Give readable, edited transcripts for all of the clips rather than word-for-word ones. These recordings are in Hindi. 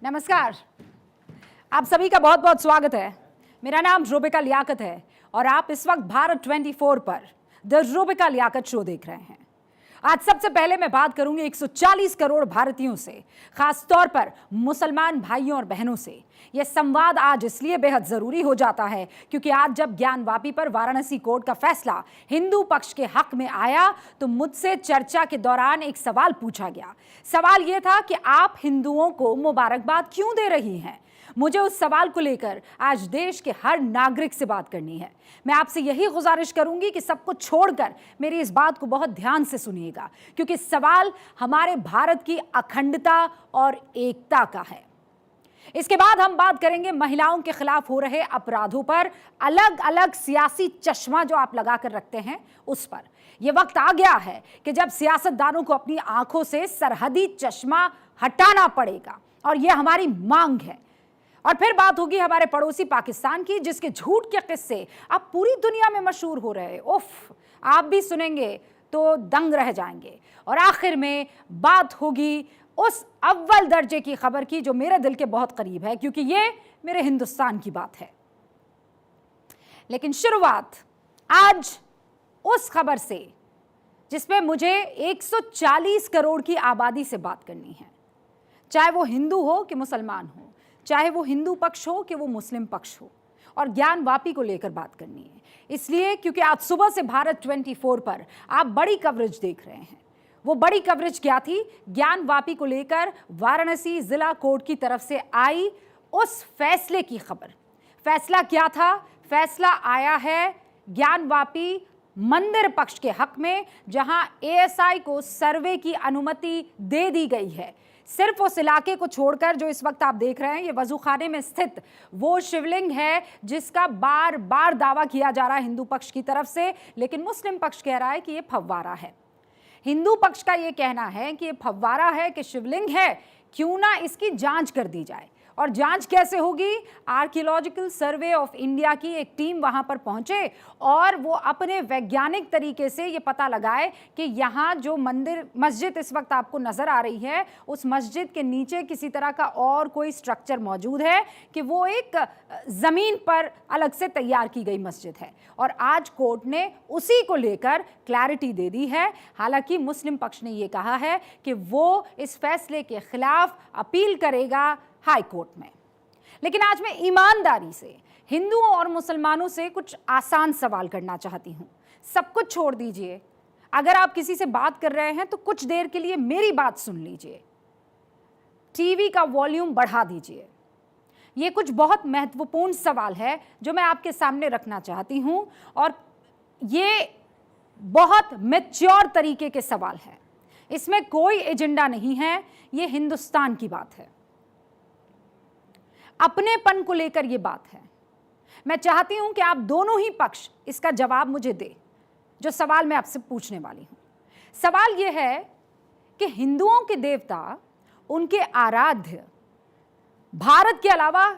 नमस्कार, आप सभी का बहुत बहुत स्वागत है। मेरा नाम रूबिका लियाकत है और आप इस वक्त भारत 24 पर द रूबिका लियाकत शो देख रहे हैं। आज सबसे पहले मैं बात करूंगी 140 करोड़ भारतीयों से, खास तौर पर मुसलमान भाइयों और बहनों से। यह संवाद आज इसलिए बेहद जरूरी हो जाता है क्योंकि आज जब ज्ञानवापी पर वाराणसी कोर्ट का फैसला हिंदू पक्ष के हक में आया तो मुझसे चर्चा के दौरान एक सवाल पूछा गया। सवाल यह था कि आप हिंदुओं को मुबारकबाद क्यों दे रही हैं। मुझे उस सवाल को लेकर आज देश के हर नागरिक से बात करनी है। मैं आपसे यही गुजारिश करूंगी कि सब कुछ छोड़कर मेरी इस बात को बहुत ध्यान से सुनिएगा क्योंकि सवाल हमारे भारत की अखंडता और एकता का है। इसके बाद हम बात करेंगे महिलाओं के खिलाफ हो रहे अपराधों पर, अलग अलग सियासी चश्मा जो आप लगा कर रखते हैं उस पर। यह वक्त आ गया है कि जब सियासतदानों को अपनी आंखों से सरहदी चश्मा हटाना पड़ेगा और यह हमारी मांग है। और फिर बात होगी हमारे पड़ोसी पाकिस्तान की, जिसके झूठ के किस्से अब पूरी दुनिया में मशहूर हो रहे हैं। उफ, आप भी सुनेंगे तो दंग रह जाएंगे। और आखिर में बात होगी उस अव्वल दर्जे की खबर की जो मेरे दिल के बहुत करीब है क्योंकि ये मेरे हिंदुस्तान की बात है। लेकिन शुरुआत आज उस खबर से जिसमें मुझे 140 करोड़ की आबादी से बात करनी है, चाहे वो हिंदू हो कि मुसलमान हो, चाहे वो हिंदू पक्ष हो कि वो मुस्लिम पक्ष हो, और ज्ञानवापी को लेकर बात करनी है। इसलिए क्योंकि आज सुबह से भारत 24 पर आप बड़ी कवरेज देख रहे हैं। वो बड़ी कवरेज क्या थी? ज्ञानवापी को लेकर वाराणसी जिला कोर्ट की तरफ से आई उस फैसले की खबर। फैसला क्या था? फैसला आया है ज्ञानवापी मंदिर पक्ष के हक में, जहां एएसआई को सर्वे की अनुमति दे दी गई है। सिर्फ उस इलाके को छोड़कर जो इस वक्त आप देख रहे हैं, ये वजूखाने में स्थित वो शिवलिंग है जिसका बार बार दावा किया जा रहा है हिंदू पक्ष की तरफ से, लेकिन मुस्लिम पक्ष कह रहा है कि ये फव्वारा है। हिंदू पक्ष का ये कहना है कि ये फव्वारा है कि शिवलिंग है, क्यों ना इसकी जांच कर दी जाए। और जांच कैसे होगी? आर्कियोलॉजिकल सर्वे ऑफ इंडिया की एक टीम वहां पर पहुंचे और वो अपने वैज्ञानिक तरीके से ये पता लगाए कि यहाँ जो मस्जिद इस वक्त आपको नजर आ रही है, उस मस्जिद के नीचे किसी तरह का और कोई स्ट्रक्चर मौजूद है कि वो एक जमीन पर अलग से तैयार की गई मस्जिद है। और आज कोर्ट ने उसी को लेकर क्लैरिटी दे दी है। हालांकि मुस्लिम पक्ष ने ये कहा है कि वो इस फैसले के खिलाफ अपील करेगा हाई कोर्ट में। लेकिन आज मैं ईमानदारी से हिंदुओं और मुसलमानों से कुछ आसान सवाल करना चाहती हूं। सब कुछ छोड़ दीजिए, अगर आप किसी से बात कर रहे हैं तो कुछ देर के लिए मेरी बात सुन लीजिए, टीवी का वॉल्यूम बढ़ा दीजिए। ये कुछ बहुत महत्वपूर्ण सवाल है जो मैं आपके सामने रखना चाहती हूं और ये बहुत मैच्योर तरीके के सवाल है। इसमें कोई एजेंडा नहीं है, ये हिंदुस्तान की बात है, अपनेपन को लेकर यह बात है। मैं चाहती हूं कि आप दोनों ही पक्ष इसका जवाब मुझे दे जो सवाल मैं आपसे पूछने वाली हूं। सवाल यह है कि हिंदुओं के देवता, उनके आराध्य भारत के अलावा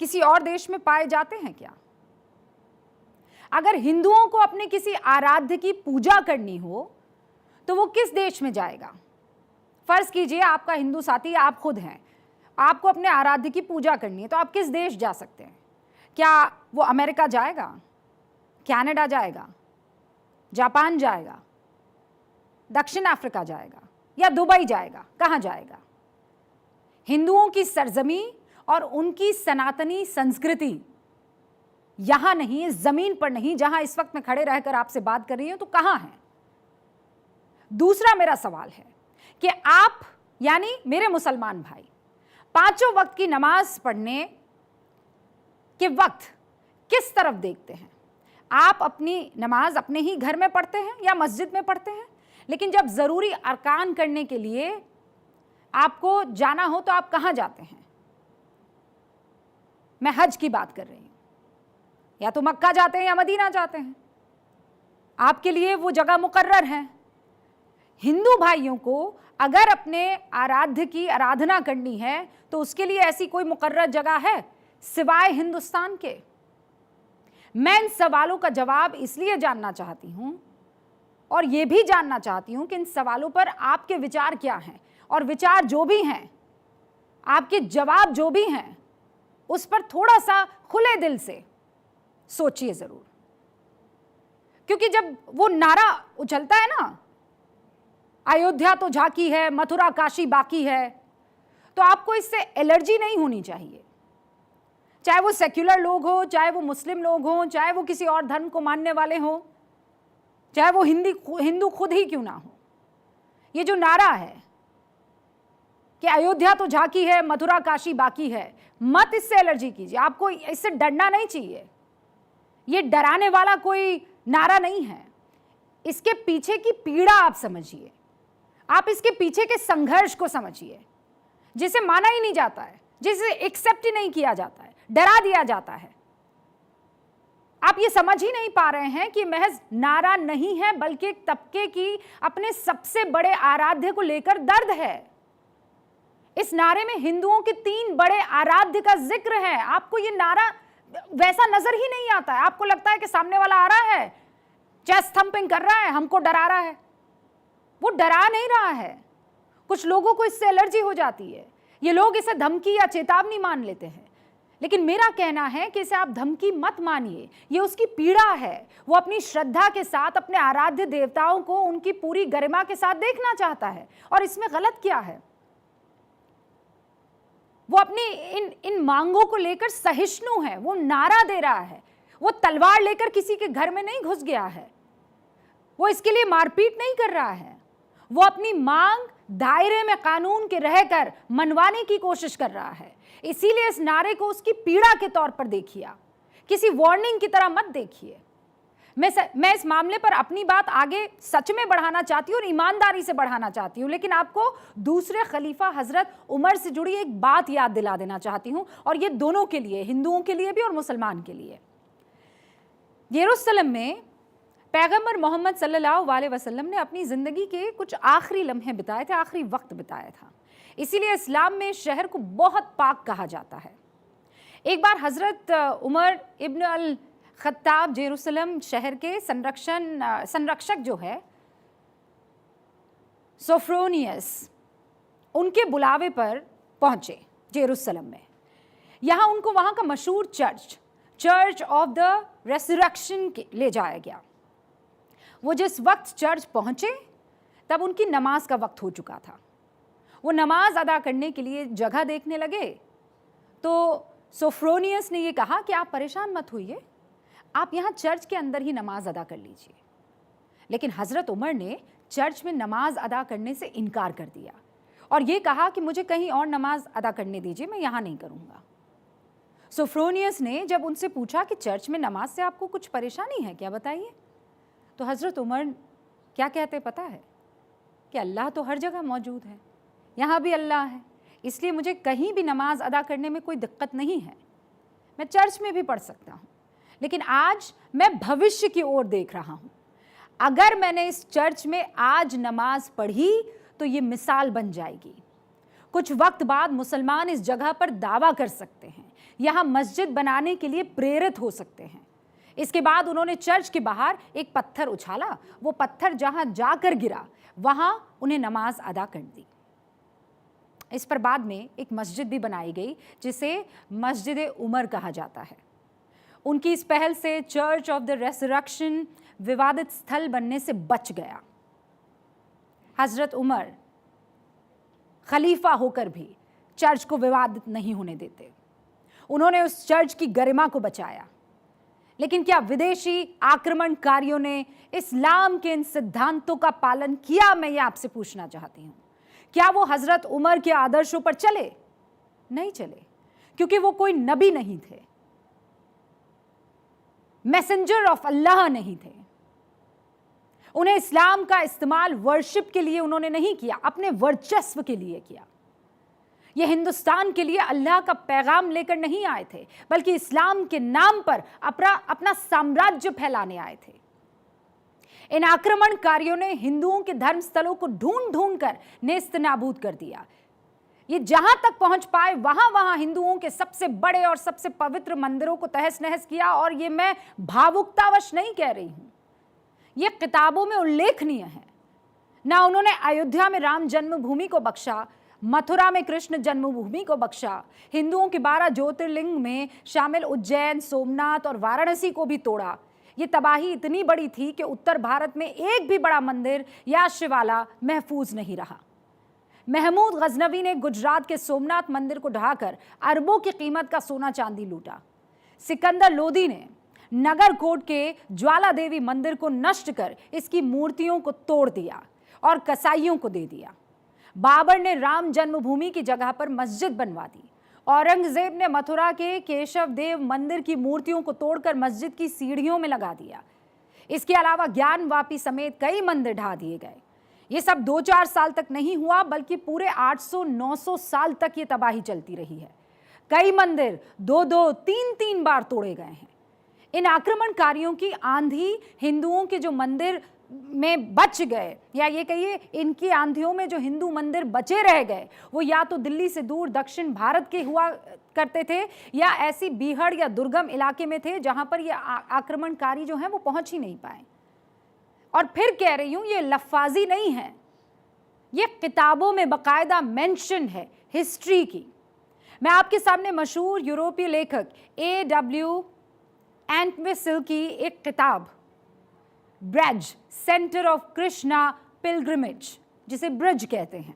किसी और देश में पाए जाते हैं क्या? अगर हिंदुओं को अपने किसी आराध्य की पूजा करनी हो तो वो किस देश में जाएगा? फर्ज कीजिए आपका हिंदू साथी आप खुद हैं, आपको अपने आराध्य की पूजा करनी है, तो आप किस देश जा सकते हैं? क्या वो अमेरिका जाएगा, कनाडा जाएगा, जापान जाएगा, दक्षिण अफ्रीका जाएगा या दुबई जाएगा? कहाँ जाएगा? हिंदुओं की सरजमी और उनकी सनातनी संस्कृति यहां नहीं, इस जमीन पर नहीं जहां इस वक्त मैं खड़े रहकर आपसे बात कर रही हूं, तो कहां है? दूसरा मेरा सवाल है कि आप यानी मेरे मुसलमान भाई पांचों वक्त की नमाज पढ़ने के वक्त किस तरफ देखते हैं? आप अपनी नमाज अपने ही घर में पढ़ते हैं या मस्जिद में पढ़ते हैं? लेकिन जब जरूरी अरकान करने के लिए आपको जाना हो तो आप कहां जाते हैं? मैं हज की बात कर रही हूं, या तो मक्का जाते हैं या मदीना जाते हैं, आपके लिए वो जगह मुकर्रर है। हिंदू भाइयों को अगर अपने आराध्य की आराधना करनी है तो उसके लिए ऐसी कोई मुकर्रर जगह है सिवाय हिंदुस्तान के? मैं इन सवालों का जवाब इसलिए जानना चाहती हूं और यह भी जानना चाहती हूं कि इन सवालों पर आपके विचार क्या हैं, और विचार जो भी हैं आपके जवाब जो भी हैं उस पर थोड़ा सा खुले दिल से सोचिए जरूर, क्योंकि जब वो नारा उछलता है ना, अयोध्या तो झांकी है, मथुरा काशी बाकी है, तो आपको इससे एलर्जी नहीं होनी चाहिए। चाहे वो सेक्युलर लोग हो, चाहे वो मुस्लिम लोग हों, चाहे वो किसी और धर्म को मानने वाले हों, चाहे वो हिंदू खुद ही क्यों ना हो, ये जो नारा है कि अयोध्या तो झांकी है, मथुरा काशी बाकी है, मत इससे एलर्जी कीजिए। आपको इससे डरना नहीं चाहिए। ये डराने वाला कोई नारा नहीं है। इसके पीछे की पीड़ा आप समझिए, आप इसके पीछे के संघर्ष को समझिए, जिसे माना ही नहीं जाता है, जिसे एक्सेप्ट ही नहीं किया जाता है, डरा दिया जाता है। आप ये समझ ही नहीं पा रहे हैं कि महज नारा नहीं है, बल्कि एक तबके की अपने सबसे बड़े आराध्य को लेकर दर्द है। इस नारे में हिंदुओं के 3 बड़े आराध्य का जिक्र है। आपको ये नारा वैसा नजर ही नहीं आता है। आपको लगता है कि सामने वाला आ रहा है, चेस्ट थंपिंग कर रहा है, हमको डरा रहा है। वो डरा नहीं रहा है। कुछ लोगों को इससे एलर्जी हो जाती है। ये लोग इसे धमकी या चेतावनी मान लेते हैं, लेकिन मेरा कहना है कि इसे आप धमकी मत मानिए। ये उसकी पीड़ा है। वो अपनी श्रद्धा के साथ अपने आराध्य देवताओं को उनकी पूरी गरिमा के साथ देखना चाहता है, और इसमें गलत क्या है? वो अपनी इन मांगों को लेकर सहिष्णु है। वो नारा दे रहा है। वो तलवार लेकर किसी के घर में नहीं घुस गया है। वो इसके लिए मारपीट नहीं कर रहा है। वो अपनी मांग दायरे में कानून के रहकर मनवाने की कोशिश कर रहा है। इसीलिए इस नारे को उसकी पीड़ा के तौर पर देखिए, किसी वार्निंग की तरह मत देखिए। मैं इस मामले पर अपनी बात आगे सच में बढ़ाना चाहती हूँ और ईमानदारी से बढ़ाना चाहती हूँ, लेकिन आपको दूसरे खलीफा हजरत उमर से जुड़ी एक बात याद दिला देना चाहती हूँ, और ये दोनों के लिए, हिंदुओं के लिए भी और मुसलमान के लिए। यरूशलेम में पैगंबर मोहम्मद सल्लल्लाहु अलैहि वसल्लम ने अपनी ज़िंदगी के कुछ आखिरी लम्हे बिताए थे, आखिरी वक्त बिताया था। इसीलिए इस्लाम में शहर को बहुत पाक कहा जाता है। एक बार हज़रत उमर इब्न अल खत्ताब यरूशलेम शहर के संरक्षक जो है सोफ्रोनियस, उनके बुलावे पर पहुंचे यरूशलेम में। यहाँ उनको वहाँ का मशहूर चर्च ऑफ द रेसरेक्शन ले जाया गया। वो जिस वक्त चर्च पहुंचे तब उनकी नमाज का वक्त हो चुका था। वो नमाज अदा करने के लिए जगह देखने लगे तो सोफ्रोनियस ने ये कहा कि आप परेशान मत होइए, आप यहाँ चर्च के अंदर ही नमाज अदा कर लीजिए। लेकिन हज़रत उमर ने चर्च में नमाज अदा करने से इनकार कर दिया और ये कहा कि मुझे कहीं और नमाज अदा करने दीजिए, मैं यहाँ नहीं करूँगा। सोफ्रोनियस ने जब उनसे पूछा कि चर्च में नमाज से आपको कुछ परेशानी है क्या, बताइए, तो हज़रत उमर क्या कहते पता है कि अल्लाह तो हर जगह मौजूद है, यहाँ भी अल्लाह है, इसलिए मुझे कहीं भी नमाज अदा करने में कोई दिक्कत नहीं है, मैं चर्च में भी पढ़ सकता हूँ। लेकिन आज मैं भविष्य की ओर देख रहा हूँ। अगर मैंने इस चर्च में आज नमाज पढ़ी तो ये मिसाल बन जाएगी। कुछ वक्त बाद मुसलमान इस जगह पर दावा कर सकते हैं, यहाँ मस्जिद बनाने के लिए प्रेरित हो सकते हैं। इसके बाद उन्होंने चर्च के बाहर एक पत्थर उछाला, वो पत्थर जहाँ जाकर गिरा वहाँ उन्हें नमाज अदा कर दी। इस पर बाद में एक मस्जिद भी बनाई गई जिसे मस्जिद उमर कहा जाता है। उनकी इस पहल से चर्च ऑफ द रेसरेक्शन विवादित स्थल बनने से बच गया। हजरत उमर खलीफा होकर भी चर्च को विवादित नहीं होने देते। उन्होंने उस चर्च की गरिमा को बचाया। लेकिन क्या विदेशी आक्रमणकारियों ने इस्लाम के इन सिद्धांतों का पालन किया? मैं ये आपसे पूछना चाहती हूँ। क्या वो हजरत उमर के आदर्शों पर चले? नहीं चले, क्योंकि वो कोई नबी नहीं थे, मैसेंजर ऑफ अल्लाह नहीं थे। उन्हें इस्लाम का इस्तेमाल वर्शिप के लिए उन्होंने नहीं किया, अपने वर्चस्व के लिए किया। ये हिंदुस्तान के लिए अल्लाह का पैगाम लेकर नहीं आए थे, बल्कि इस्लाम के नाम पर अपना साम्राज्य फैलाने आए थे। इन आक्रमणकारियों ने हिंदुओं के धर्म स्थलों को ढूंढ ढूंढ कर नेस्त नाबूद कर दिया। ये जहां तक पहुंच पाए वहां वहां हिंदुओं के सबसे बड़े और सबसे पवित्र मंदिरों को तहस नहस किया। और ये मैं भावुकतावश नहीं कह रही हूं, ये किताबों में उल्लेखनीय है। ना उन्होंने अयोध्या में राम जन्मभूमि को बख्शा, मथुरा में कृष्ण जन्मभूमि को बख्शा, हिंदुओं के 12 ज्योतिर्लिंग में शामिल उज्जैन, सोमनाथ और वाराणसी को भी तोड़ा। ये तबाही इतनी बड़ी थी कि उत्तर भारत में एक भी बड़ा मंदिर या शिवाला महफूज नहीं रहा। महमूद गजनवी ने गुजरात के सोमनाथ मंदिर को ढहाकर अरबों की कीमत का सोना चांदी लूटा। सिकंदर लोदी ने नगरकोट के ज्वाला देवी मंदिर को नष्ट कर इसकी मूर्तियों को तोड़ दिया और कसाईयों को दे दिया। बाबर ने राम जन्मभूमि की जगह पर मस्जिद बनवा दी। औरंगजेब ने मथुरा के केशव देव मंदिर की मूर्तियों को तोड़कर मस्जिद की सीढ़ियों में लगा दिया। इसके अलावा ज्ञानवापी समेत कई मंदिर ढा दिए गए। ये सब 2-4 साल तक नहीं हुआ, बल्कि पूरे 800-900 साल तक ये तबाही चलती रही है। कई मंदिर 2-2, 3-3 बार तोड़े गए हैं। इन आक्रमणकारियों की आंधी हिंदुओं के जो मंदिर में बच गए, या ये कहिए इनकी आंधियों में जो हिंदू मंदिर बचे रह गए, वो या तो दिल्ली से दूर दक्षिण भारत के हुआ करते थे, या ऐसी बीहड़ या दुर्गम इलाके में थे जहां पर ये आक्रमणकारी जो हैं वो पहुंच ही नहीं पाए। और फिर कह रही हूं, ये लफ्फाजी नहीं है, ये किताबों में बाकायदा मेंशन है हिस्ट्री की। मैं आपके सामने मशहूर यूरोपीय लेखक A.W. एंटविसल की एक किताब Braj, centre of Krishna pilgrimage, जिसे ब्रज कहते हैं,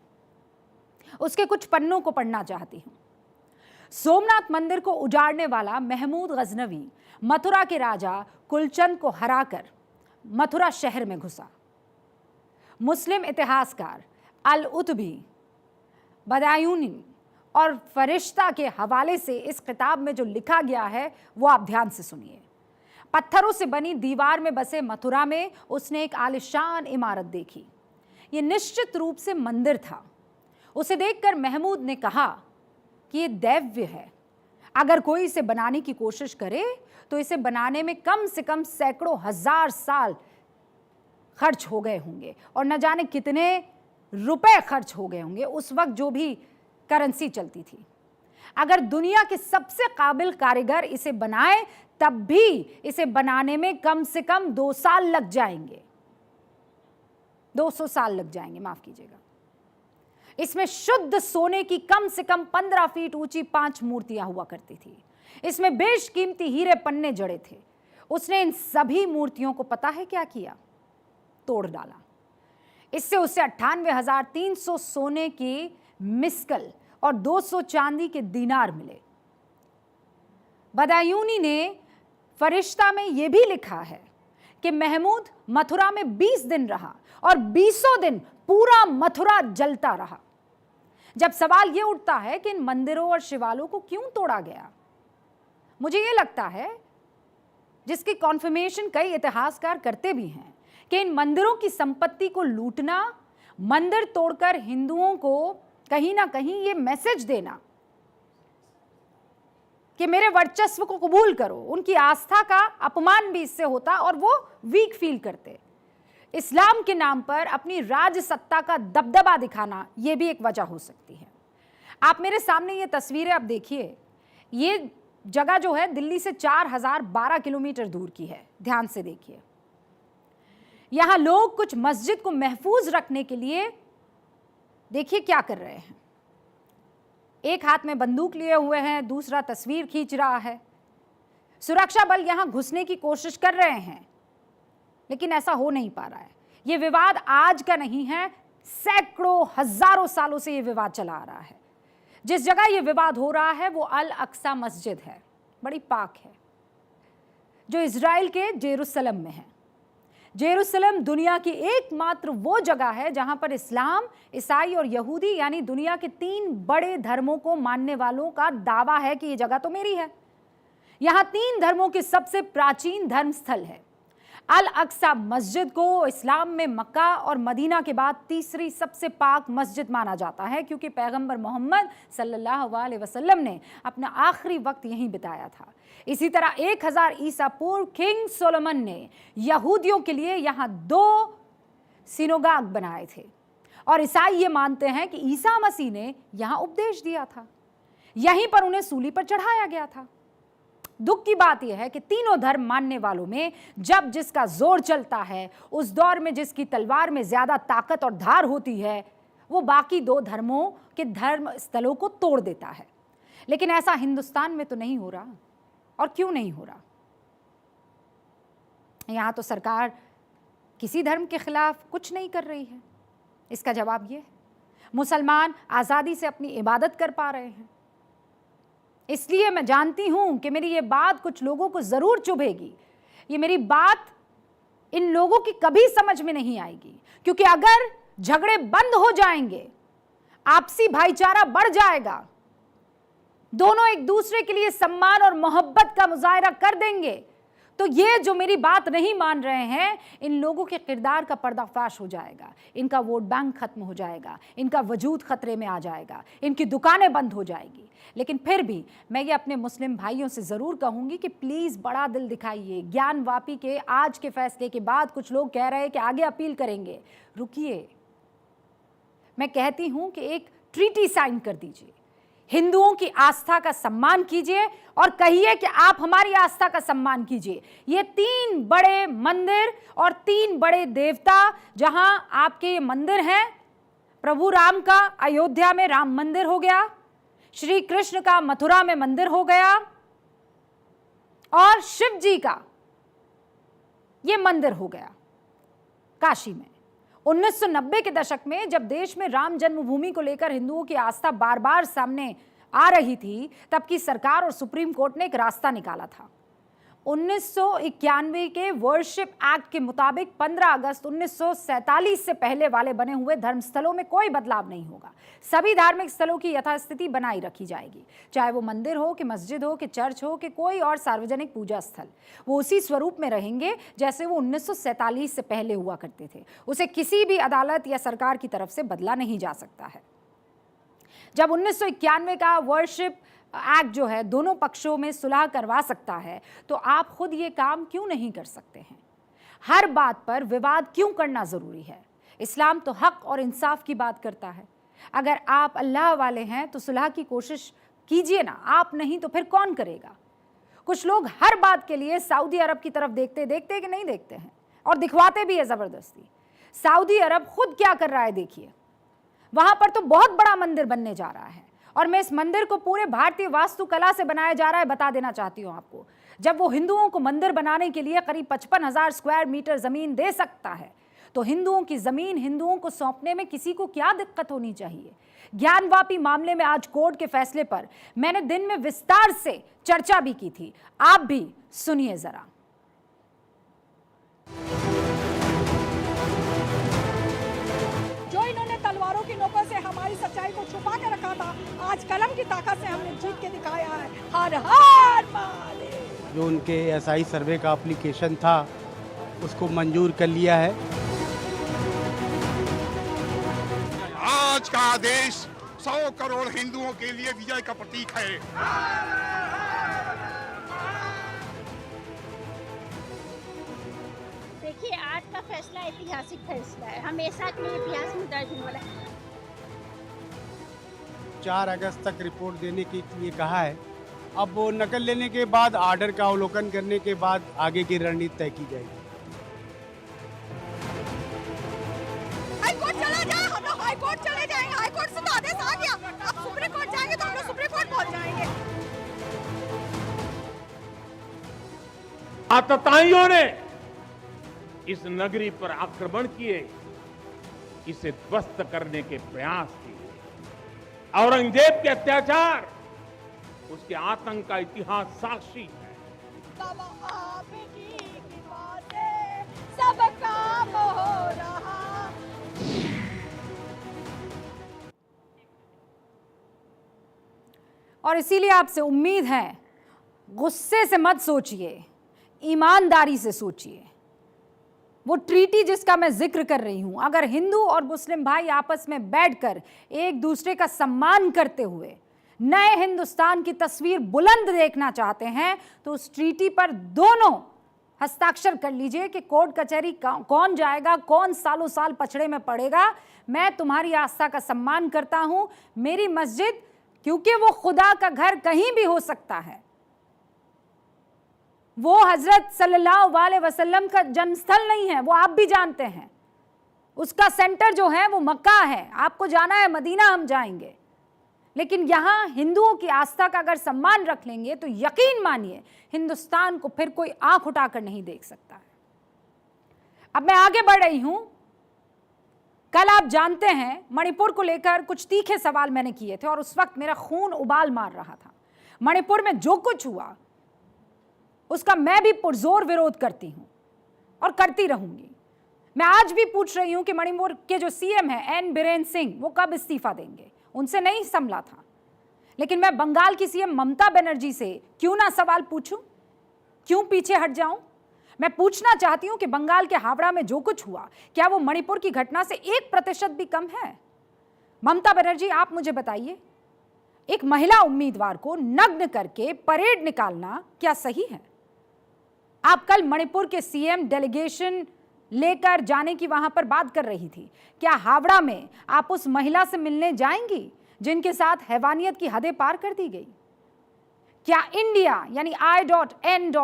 उसके कुछ पन्नों को पढ़ना चाहती हूं। सोमनाथ मंदिर को उजाड़ने वाला महमूद गजनवी मथुरा के राजा कुलचंद को हराकर मथुरा शहर में घुसा। मुस्लिम इतिहासकार अल-उतबी, बदायूनी और फरिश्ता के हवाले से इस किताब में जो लिखा गया है वो आप ध्यान से सुनिए। पत्थरों से बनी दीवार में बसे मथुरा में उसने एक आलिशान इमारत देखी। ये निश्चित रूप से मंदिर था। उसे देखकर महमूद ने कहा कि ये दैव्य है। अगर कोई इसे बनाने की कोशिश करे तो इसे बनाने में कम से कम सैकड़ों हजार साल खर्च हो गए होंगे, और न जाने कितने रुपए खर्च हो गए होंगे उस वक्त जो भी करेंसी चलती थी। अगर दुनिया के सबसे काबिल कारीगर इसे बनाए तब भी इसे बनाने में कम से कम 2 साल लग जाएंगे, 200 साल लग जाएंगे, माफ कीजिएगा। इसमें शुद्ध सोने की कम से कम 15 फीट ऊंची 5 मूर्तियां हुआ करती थी। इसमें बेशकीमती हीरे पन्ने जड़े थे। उसने इन सभी मूर्तियों को पता है क्या किया? तोड़ डाला। इससे उसे 98,300 सोने की मिस्कल और 200 चांदी के दीनार मिले। बदायूनी ने फरिश्ता में यह भी लिखा है कि महमूद मथुरा में 20 दिन रहा और 20 दिन पूरा मथुरा जलता रहा। जब सवाल यह उठता है कि इन मंदिरों और शिवालों को क्यों तोड़ा गया, मुझे यह लगता है, जिसकी कॉन्फर्मेशन कई इतिहासकार करते भी हैं, कि इन मंदिरों की संपत्ति को लूटना, मंदिर तोड़कर हिंदुओं को कहीं ना कहीं ये मैसेज देना कि मेरे वर्चस्व को कबूल करो, उनकी आस्था का अपमान भी इससे होता और वो वीक फील करते। इस्लाम के नाम पर अपनी राज सत्ता का दबदबा दिखाना ये भी एक वजह हो सकती है। आप मेरे सामने ये तस्वीरें अब देखिए। ये जगह जो है दिल्ली से 4012 किलोमीटर दूर की है। ध्यान से देखिए। यहां लोग कुछ मस्जिद को महफूज रखने के लिए देखिए क्या कर रहे हैं। एक हाथ में बंदूक लिए हुए हैं, दूसरा तस्वीर खींच रहा है। सुरक्षा बल यहां घुसने की कोशिश कर रहे हैं, लेकिन ऐसा हो नहीं पा रहा है। यह विवाद आज का नहीं है, सैकड़ों हजारों सालों से यह विवाद चला आ रहा है। जिस जगह यह विवाद हो रहा है वो अल अक्सा मस्जिद है, बड़ी पाक है, जो इजराइल के जेरूसलम में है। जेरूसलम दुनिया की एकमात्र वो जगह है जहां पर इस्लाम, ईसाई और यहूदी यानी दुनिया के 3 बड़े धर्मों को मानने वालों का दावा है कि ये जगह तो मेरी है। यहां 3 धर्मों के सबसे प्राचीन धर्म स्थल है। अल अक्सा मस्जिद को इस्लाम में मक्का और मदीना के बाद तीसरी सबसे पाक मस्जिद माना जाता है, क्योंकि पैगंबर मोहम्मद सल्लल्लाहु अलैहि वसल्लम ने अपना आखिरी वक्त यहीं बिताया था। इसी तरह 1000 ईसा पूर्व किंग सोलोमन ने यहूदियों के लिए यहाँ 2 सिनोगाग बनाए थे, और ईसाई ये मानते हैं कि ईसा मसीह ने यहाँ उपदेश दिया था, यहीं पर उन्हें सूली पर चढ़ाया गया था। दुख की बात यह है कि तीनों धर्म मानने वालों में जब जिसका जोर चलता है, उस दौर में जिसकी तलवार में ज्यादा ताकत और धार होती है, वो बाकी दो धर्मों के धर्म स्थलों को तोड़ देता है। लेकिन ऐसा हिंदुस्तान में तो नहीं हो रहा। और क्यों नहीं हो रहा? यहां तो सरकार किसी धर्म के खिलाफ कुछ नहीं कर रही है। इसका जवाब ये है, मुसलमान आज़ादी से अपनी इबादत कर पा रहे हैं। इसलिए मैं जानती हूं कि मेरी ये बात कुछ लोगों को ज़रूर चुभेगी। ये मेरी बात इन लोगों की कभी समझ में नहीं आएगी, क्योंकि अगर झगड़े बंद हो जाएंगे, आपसी भाईचारा बढ़ जाएगा, दोनों एक दूसरे के लिए सम्मान और मोहब्बत का मुजाहरा कर देंगे, तो ये जो मेरी बात नहीं मान रहे हैं, इन लोगों के किरदार का पर्दाफाश हो जाएगा, इनका वोट बैंक खत्म हो जाएगा, इनका वजूद खतरे में आ जाएगा, इनकी दुकानें बंद हो जाएगी। लेकिन फिर भी मैं ये अपने मुस्लिम भाइयों से ज़रूर कहूँगी कि प्लीज़ बड़ा दिल दिखाइए। ज्ञानवापी के आज के फैसले के बाद कुछ लोग कह रहे हैं कि आगे अपील करेंगे। रुकिए, मैं कहती हूँ कि एक ट्रीटी साइन कर दीजिए, हिंदुओं की आस्था का सम्मान कीजिए और कहिए कि आप हमारी आस्था का सम्मान कीजिए। ये 3 बड़े मंदिर और 3 बड़े देवता, जहां आपके ये मंदिर हैं, प्रभु राम का अयोध्या में राम मंदिर हो गया, श्री कृष्ण का मथुरा में मंदिर हो गया, और शिव जी का ये मंदिर हो गया काशी में। 1990 के दशक में जब देश में राम जन्मभूमि को लेकर हिंदुओं की आस्था बार बार सामने आ रही थी, तब की सरकार और सुप्रीम कोर्ट ने एक रास्ता निकाला था। 1991 के वर्शिप एक्ट के मुताबिक 15 अगस्त 1947 से पहले वाले बने हुए धर्मस्थलों में कोई बदलाव नहीं होगा। सभी धार्मिक स्थलों की यथास्थिति बनाई रखी जाएगी, चाहे वो मंदिर हो कि मस्जिद हो कि चर्च हो कि कोई और सार्वजनिक पूजा स्थल। वो उसी स्वरूप में रहेंगे जैसे वो 1947 से पहले हुआ करते थे। उसे किसी भी अदालत या सरकार की तरफ से बदला नहीं जा सकता है। जब 1991 का वर्शिप एक्ट जो है दोनों पक्षों में सुलह करवा सकता है, तो आप खुद ये काम क्यों नहीं कर सकते हैं? हर बात पर विवाद क्यों करना ज़रूरी है? इस्लाम तो हक और इंसाफ की बात करता है। अगर आप अल्लाह वाले हैं तो सुलह की कोशिश कीजिए ना, आप नहीं तो फिर कौन करेगा? कुछ लोग हर बात के लिए सऊदी अरब की तरफ देखते कि नहीं देखते हैं, और दिखवाते भी है ज़बरदस्ती। सऊदी अरब खुद क्या कर रहा है देखिए। वहां पर तो बहुत बड़ा मंदिर बनने जा रहा है, और मैं इस मंदिर को पूरे भारतीय वास्तुकला से बनाया जा रहा है बता देना चाहती हूँ आपको। जब वो हिंदुओं को मंदिर बनाने के लिए करीब 55,000 स्क्वायर मीटर जमीन दे सकता है, तो हिंदुओं की जमीन हिंदुओं को सौंपने में किसी को क्या दिक्कत होनी चाहिए? ज्ञानवापी मामले में आज कोर्ट के फैसले पर मैंने दिन में विस्तार से चर्चा भी की थी, आप भी सुनिए जरा। तलवारों की नोकों से हमारी सच्चाई को छुपा के रखा था, आज कलम की ताकत से हमने जीत के दिखाया है। हर हर महादेव। जो उनके एसआई सर्वे का एप्लीकेशन था उसको मंजूर कर लिया है। आज का आदेश 100 करोड़ हिंदुओं के लिए विजय का प्रतीक है। देखिए, आज का फैसला ऐतिहासिक फैसला है, हमेशा के लिए इतिहास में दर्ज होने वाला है। 4 अगस्त तक रिपोर्ट देने के लिए कहा है। अब वो नकल लेने के बाद, आर्डर का अवलोकन करने के बाद आगे की रणनीति तय की जाएगी। हाई कोर्ट चला जाए, हम लोग हाई कोर्ट चले जाएंगे। हाई कोर्ट से तो आदेश आ गया, अब सुप्रीम कोर्ट जाएंगे तो हम लोग सुप्रीम कोर्ट पहुंच जाएंगे। आतताइयों ने इस नगरी पर आक्रमण किए, इसे ध्वस्त करने के प्रयास किए। औरंगजेब के अत्याचार, उसके आतंक का इतिहास साक्षी है। बाबा आपकी कृपा से सब काम हो रहा। और इसीलिए आपसे उम्मीद है, गुस्से से मत सोचिए, ईमानदारी से सोचिए। वो ट्रीटी जिसका मैं जिक्र कर रही हूं, अगर हिंदू और मुस्लिम भाई आपस में बैठकर एक दूसरे का सम्मान करते हुए नए हिंदुस्तान की तस्वीर बुलंद देखना चाहते हैं, तो उस ट्रीटी पर दोनों हस्ताक्षर कर लीजिए कि कोर्ट कचहरी कौन जाएगा, कौन सालों साल पछड़े में पड़ेगा। मैं तुम्हारी आस्था का सम्मान करता हूं। मेरी मस्जिद, क्योंकि वो खुदा का घर कहीं भी हो सकता है, वो हजरत सल्लल्लाहु अलैहि वसल्लम का जन्मस्थल नहीं है, वो आप भी जानते हैं। उसका सेंटर जो है वो मक्का है, आपको जाना है मदीना, हम जाएंगे। लेकिन यहां हिंदुओं की आस्था का अगर सम्मान रख लेंगे तो यकीन मानिए हिंदुस्तान को फिर कोई आंख उठाकर नहीं देख सकता है। अब मैं आगे बढ़ रही हूं। कल आप जानते हैं मणिपुर को लेकर कुछ तीखे सवाल मैंने किए थे और उस वक्त मेरा खून उबाल मार रहा था। मणिपुर में जो कुछ हुआ उसका मैं भी पुरजोर विरोध करती हूं और करती रहूंगी। मैं आज भी पूछ रही हूं कि मणिपुर के जो सीएम हैं एन बीरेन सिंह, वो कब इस्तीफा देंगे? उनसे नहीं संभला था। लेकिन मैं बंगाल की सीएम ममता बनर्जी से क्यों ना सवाल पूछूं? क्यों पीछे हट जाऊं? मैं पूछना चाहती हूं कि बंगाल के हावड़ा में जो कुछ हुआ, क्या वो मणिपुर की घटना से 1% भी कम है? ममता बनर्जी, आप मुझे बताइए, एक महिला उम्मीदवार को नग्न करके परेड निकालना क्या सही है? आप कल मणिपुर के सीएम डेलीगेशन लेकर जाने की वहां पर बात कर रही थी। क्या हावड़ा में आप उस महिला से मिलने जाएंगी जिनके साथ हैवानियत की हदें पार कर दी गई? क्या इंडिया यानी I.N.D.I.A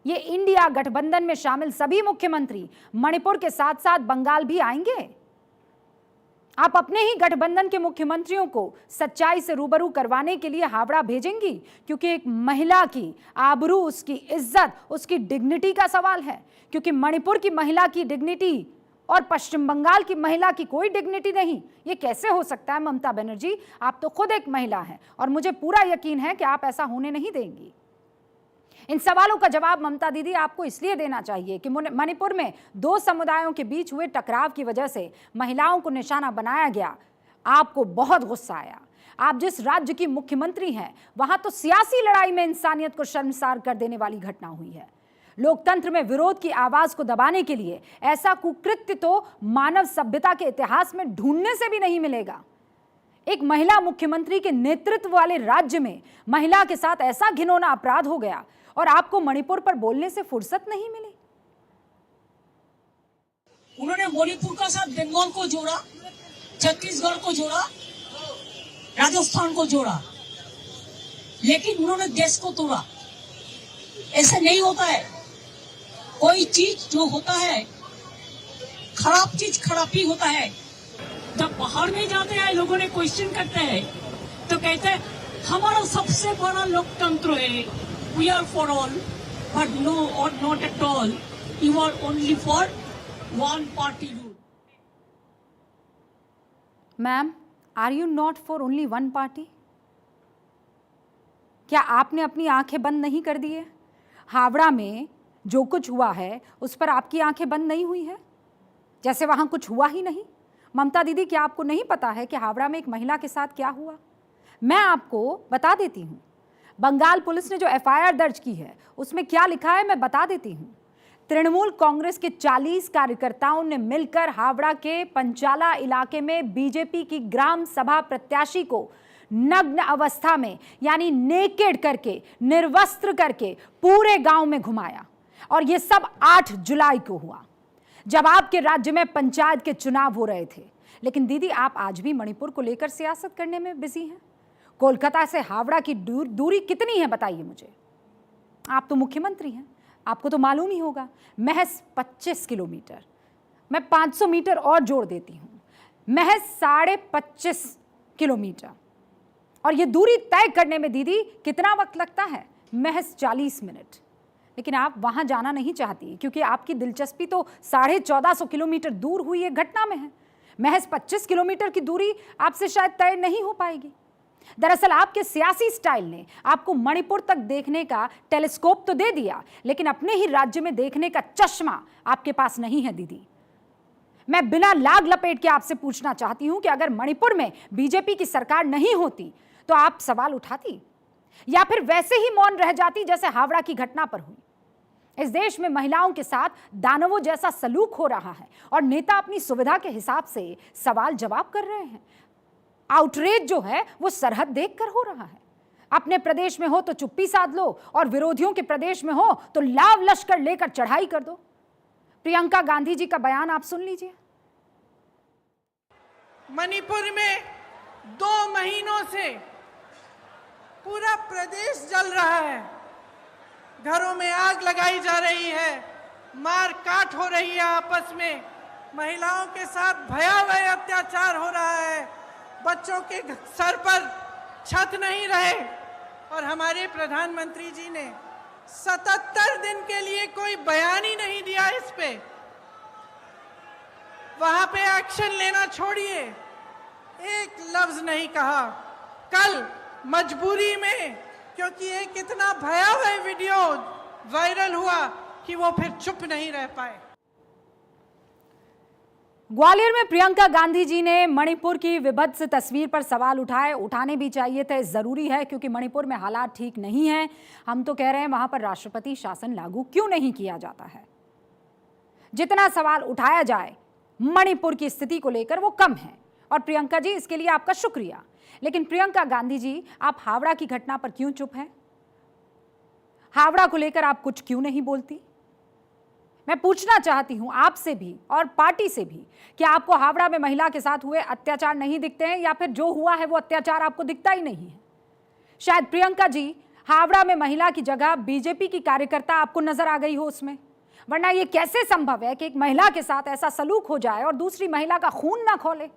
ये इंडिया गठबंधन में शामिल सभी मुख्यमंत्री मणिपुर के साथ साथ बंगाल भी आएंगे? आप अपने ही गठबंधन के मुख्यमंत्रियों को सच्चाई से रूबरू करवाने के लिए हावड़ा भेजेंगी? क्योंकि एक महिला की आबरू, उसकी इज्जत, उसकी डिग्निटी का सवाल है। क्योंकि मणिपुर की महिला की डिग्निटी और पश्चिम बंगाल की महिला की कोई डिग्निटी नहीं। ये कैसे हो सकता है ममता बनर्जी? आप तो खुद एक महिला हैं और मुझे पूरा यकीन है कि आप ऐसा होने नहीं देंगी। इन सवालों का जवाब ममता दीदी आपको इसलिए देना चाहिए कि मणिपुर में 2 समुदायों के बीच हुए टकराव की वजह से महिलाओं को निशाना बनाया गया। आपको बहुत गुस्सा आया। आप जिस राज्य की मुख्यमंत्री हैं वहां तो सियासी लड़ाई में इंसानियत को शर्मसार कर देने वाली घटना हुई है। लोकतंत्र में विरोध की आवाज को दबाने के लिए ऐसा कुकृत्य तो मानव सभ्यता के इतिहास में ढूंढने से भी नहीं मिलेगा। एक महिला मुख्यमंत्री के नेतृत्व वाले राज्य में महिला के साथ ऐसा घिनौना अपराध हो गया और आपको मणिपुर पर बोलने से फुर्सत नहीं मिली। उन्होंने मणिपुर का साथ बंगाल को जोड़ा, छत्तीसगढ़ को जोड़ा, राजस्थान को जोड़ा, लेकिन उन्होंने देश को तोड़ा। ऐसा नहीं होता है। कोई चीज जो होता है, खराब चीज खराब ही होता है। जब बाहर में जाते हैं लोगों ने क्वेश्चन करते हैं तो कहते हैं हमारा सबसे बड़ा लोकतंत्र है, we are for all, but no और not at all, you are only for one party rule. Ma'am, are you not for only one party? क्या आपने अपनी आंखें बंद नहीं कर दी है? हावड़ा में जो कुछ हुआ है उस पर आपकी आंखें बंद नहीं हुई है, जैसे वहां कुछ हुआ ही नहीं। ममता दीदी, क्या आपको नहीं पता है कि हावड़ा में एक महिला के साथ क्या हुआ? मैं आपको बता देती हूं। बंगाल पुलिस ने जो एफआईआर दर्ज की है उसमें क्या लिखा है मैं बता देती हूं। तृणमूल कांग्रेस के 40 कार्यकर्ताओं ने मिलकर हावड़ा के पंचाला इलाके में बीजेपी की ग्राम सभा प्रत्याशी को नग्न अवस्था में यानी नेकेड करके, निर्वस्त्र करके पूरे गांव में घुमाया। और यह सब 8 जुलाई को हुआ जब आपके राज्य में पंचायत के चुनाव हो रहे थे। लेकिन दीदी, आप आज भी मणिपुर को लेकर सियासत करने में बिजी हैं। कोलकाता से हावड़ा की दूरी कितनी है बताइए मुझे। आप तो मुख्यमंत्री हैं, आपको तो मालूम ही होगा। महज 25 किलोमीटर। मैं 500 मीटर और जोड़ देती हूं, महज 25.5 किलोमीटर। और ये दूरी तय करने में दीदी कितना वक्त लगता है? महज 40 मिनट। लेकिन आप वहां जाना नहीं चाहती क्योंकि आपकी दिलचस्पी तो 1450 किलोमीटर दूर हुई एक घटना में है। महज 25 किलोमीटर की दूरी आपसे शायद तय नहीं हो पाएगी। दरअसल आपके सियासी स्टाइल ने आपको मणिपुर तक देखने का टेलीस्कोप तो दे दिया, लेकिन अपने ही राज्य में देखने का चश्मा आपके पास नहीं है दीदी। मैं बिना लाग लपेट के आपसे पूछना चाहती हूं कि अगर मणिपुर में बीजेपी की सरकार नहीं होती तो आप सवाल उठाती या फिर वैसे ही मौन रह जाती जैसे हावड़ा की घटना पर हुई? इस देश में महिलाओं के साथ दानवों जैसा सलूक हो रहा है और नेता अपनी सुविधा के हिसाब से सवाल जवाब कर रहे हैं। आउटरीच जो है वो सरहद देखकर हो रहा है। अपने प्रदेश में हो तो चुप्पी साध लो और विरोधियों के प्रदेश में हो तो लाव लश्कर लेकर चढ़ाई कर दो। प्रियंका गांधी जी का बयान आप सुन लीजिए। मणिपुर में 2 महीनों से पूरा प्रदेश जल रहा है, घरों में आग लगाई जा रही है, मार काट हो रही है आपस में, महिलाओं के साथ भयावह अत्याचार हो रहा है, बच्चों के सर पर छत नहीं रहे, और हमारे प्रधानमंत्री जी ने 77 दिन के लिए कोई बयान ही नहीं दिया इस पे। वहां पे एक्शन लेना छोड़िए, एक लफ्ज नहीं कहा। कल मजबूरी में, क्योंकि एक इतना भयावह वीडियो वायरल हुआ कि वो फिर चुप नहीं रह पाए। ग्वालियर में प्रियंका गांधी जी ने मणिपुर की विभत्स तस्वीर पर सवाल उठाए, उठाने भी चाहिए थे, जरूरी है, क्योंकि मणिपुर में हालात ठीक नहीं हैं। हम तो कह रहे हैं वहां पर राष्ट्रपति शासन लागू क्यों नहीं किया जाता है। जितना सवाल उठाया जाए मणिपुर की स्थिति को लेकर वो कम है, और प्रियंका जी इसके लिए आपका शुक्रिया। लेकिन प्रियंका गांधी जी, आप हावड़ा की घटना पर क्यों चुप हैं? हावड़ा को लेकर आप कुछ क्यों नहीं बोलती? मैं पूछना चाहती हूं आपसे भी और पार्टी से भी कि आपको हावड़ा में महिला के साथ हुए अत्याचार नहीं दिखते हैं, या फिर जो हुआ है वो अत्याचार आपको दिखता ही नहीं है? शायद प्रियंका जी हावड़ा में महिला की जगह बीजेपी की कार्यकर्ता आपको नजर आ गई हो उसमें, वरना ये कैसे संभव है कि एक महिला के साथ ऐसा सलूक हो जाए और दूसरी महिला का खून ना खौले?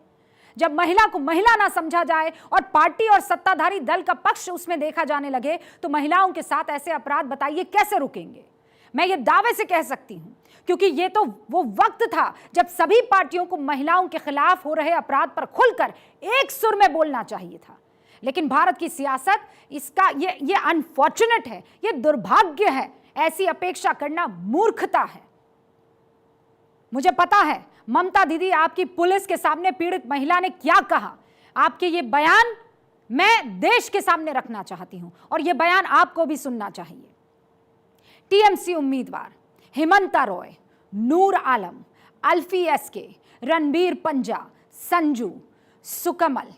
जब महिला को महिला ना समझा जाए और पार्टी और सत्ताधारी दल का पक्ष उसमें देखा जाने लगे, तो महिलाओं के साथ ऐसे अपराध बताइए कैसे रुकेंगे? मैं ये दावे से कह सकती हूं, क्योंकि ये तो वो वक्त था जब सभी पार्टियों को महिलाओं के खिलाफ हो रहे अपराध पर खुलकर एक सुर में बोलना चाहिए था। लेकिन भारत की सियासत, इसका ये अनफॉर्चुनेट है, ये दुर्भाग्य है, ऐसी अपेक्षा करना मूर्खता है। मुझे पता है ममता दीदी, आपकी पुलिस के सामने पीड़ित महिला ने क्या कहा, आपके ये बयान मैं देश के सामने रखना चाहती हूं, और ये बयान आपको भी सुनना चाहिए। टीएमसी उम्मीदवार हिमंता रॉय, नूर आलम, अल्फी एसके, रणबीर पंजा, संजू, सुकमल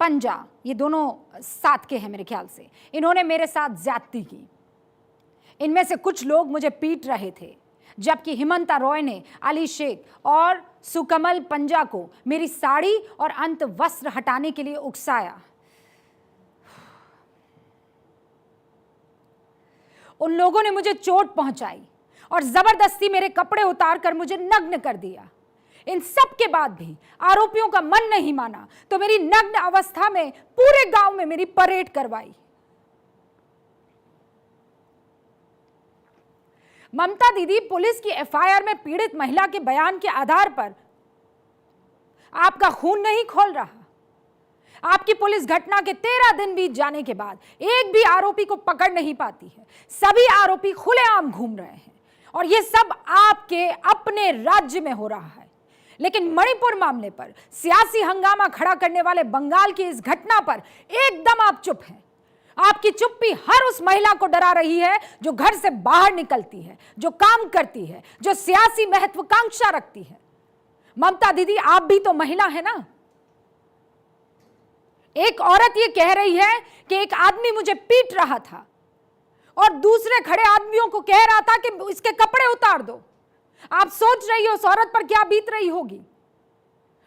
पंजा, ये दोनों साथ के हैं मेरे ख्याल से, इन्होंने मेरे साथ ज्यादती की। इनमें से कुछ लोग मुझे पीट रहे थे, जबकि हिमंता रॉय ने अली शेख और सुकमल पंजा को मेरी साड़ी और अंत वस्त्र हटाने के लिए उकसाया। उन लोगों ने मुझे चोट पहुंचाई और जबरदस्ती मेरे कपड़े उतारकर मुझे नग्न कर दिया। इन सब के बाद भी आरोपियों का मन नहीं माना, तो मेरी नग्न अवस्था में पूरे गांव में मेरी परेड करवाई। ममता दीदी, पुलिस की एफआईआर में पीड़ित महिला के बयान के आधार पर आपका खून नहीं खौल रहा। आपकी पुलिस घटना के 13 दिन बीत जाने के बाद एक भी आरोपी को पकड़ नहीं पाती है। सभी आरोपी खुलेआम घूम रहे हैं, और यह सब आपके अपने राज्य में हो रहा है। लेकिन मणिपुर मामले पर सियासी हंगामा खड़ा करने वाले बंगाल की इस घटना पर एकदम आप चुप हैं। आपकी चुप्पी हर उस महिला को डरा रही है जो घर से बाहर निकलती है, जो काम करती है, जो सियासी महत्वाकांक्षा रखती है। ममता दीदी, आप भी तो महिला है ना। एक औरत ये कह रही है कि एक आदमी मुझे पीट रहा था, और दूसरे खड़े आदमियों को कह रहा था कि इसके कपड़े उतार दो। आप सोच रही हो उस औरत पर क्या बीत रही होगी।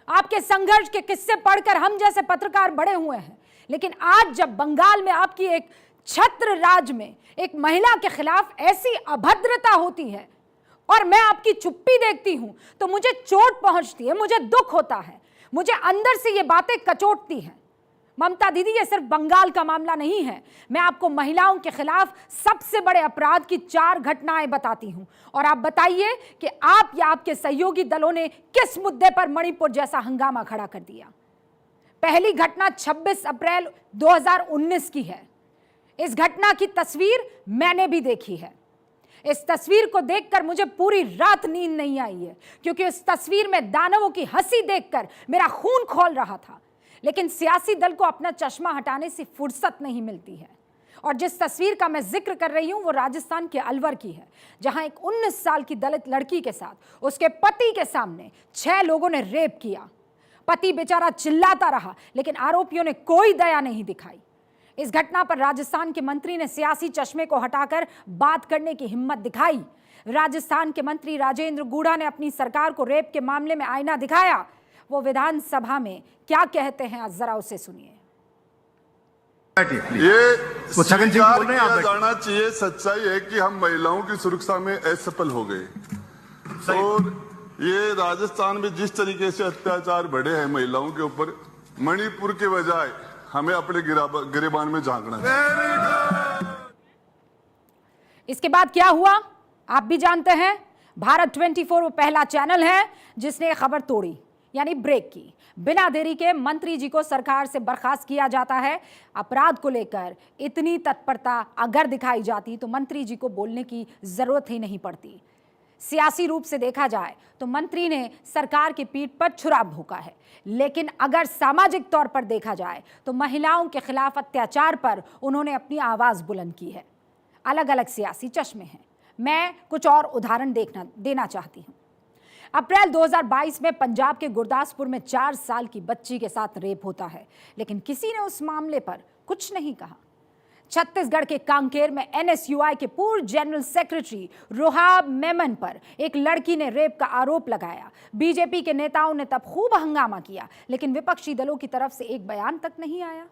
आपके संघर्ष के किस्से पढ़कर हम जैसे पत्रकार बड़े हुए हैं, लेकिन आज जब बंगाल में आपकी एक छत्र राज में एक महिला के खिलाफ ऐसी अभद्रता होती है और मैं आपकी चुप्पी देखती हूं, तो मुझे चोट पहुंचती है, मुझे दुख होता है, मुझे अंदर से ये बातें कचोटती हैं। ममता दीदी, ये सिर्फ बंगाल का मामला नहीं है। मैं आपको महिलाओं के खिलाफ सबसे बड़े अपराध की 4 घटनाएं बताती हूं, और आप बताइए कि आप या आपके सहयोगी दलों ने किस मुद्दे पर मणिपुर जैसा हंगामा खड़ा कर दिया। पहली घटना 26 अप्रैल 2019 की है। इस घटना की तस्वीर मैंने भी देखी है। इस तस्वीर को देखकर मुझे पूरी रात नींद नहीं आई है, क्योंकि इस तस्वीर में दानवों की हंसी देखकर मेरा खून खौल रहा था। लेकिन सियासी दल को अपना चश्मा हटाने से फुर्सत नहीं मिलती है। और जिस तस्वीर का मैं जिक्र कर रही हूं वो राजस्थान के अलवर की है, जहां एक 19 साल की दलित लड़की के साथ उसके पति के सामने 6 लोगों ने रेप किया। पति बेचारा चिल्लाता रहा, लेकिन आरोपियों ने कोई दया नहीं दिखाई। इस घटना पर राजस्थान के मंत्री ने सियासी चश्मे को हटाकर बात करने की हिम्मत दिखाई। राजस्थान के मंत्री राजेंद्र गूढ़ा ने अपनी सरकार को रेप के मामले में आईना दिखाया। वो विधानसभा में क्या कहते हैं, आज जरा उसे सुनिए। ये वो छगन सिंह बोल रहे हैं, आप स्वीकार किया जाना चाहिए। सच्चाई है कि हम महिलाओं की सुरक्षा में असफल हो गए और ये राजस्थान में जिस तरीके से अत्याचार बढ़े हैं महिलाओं के ऊपर, मणिपुर के बजाय हमें अपने गिरेबान में झांकना है। इसके बाद क्या हुआ आप भी जानते हैं। भारत 24 वो पहला चैनल है जिसने खबर तोड़ी, यानी ब्रेक की। बिना देरी के मंत्री जी को सरकार से बर्खास्त किया जाता है। अपराध को लेकर इतनी तत्परता अगर दिखाई जाती तो मंत्री जी को बोलने की जरूरत ही नहीं पड़ती। सियासी रूप से देखा जाए तो मंत्री ने सरकार की पीठ पर छुरा भोंका है, लेकिन अगर सामाजिक तौर पर देखा जाए तो महिलाओं के खिलाफ अत्याचार पर उन्होंने अपनी आवाज बुलंद की है। अलग अलग सियासी चश्मे हैं। मैं कुछ और उदाहरण देना चाहती हूं। अप्रैल 2022 में पंजाब के गुरदासपुर में 4 साल की बच्ची के साथ रेप होता है, लेकिन किसी ने उस मामले पर कुछ नहीं कहा। छत्तीसगढ़ के कांकेर में NSUI के पूर्व जनरल सेक्रेटरी रोहाब मेमन पर एक लड़की ने रेप का आरोप लगाया। बीजेपी के नेताओं ने तब खूब हंगामा किया, लेकिन विपक्षी दलों की तरफ से एक बयान तक नहीं आया।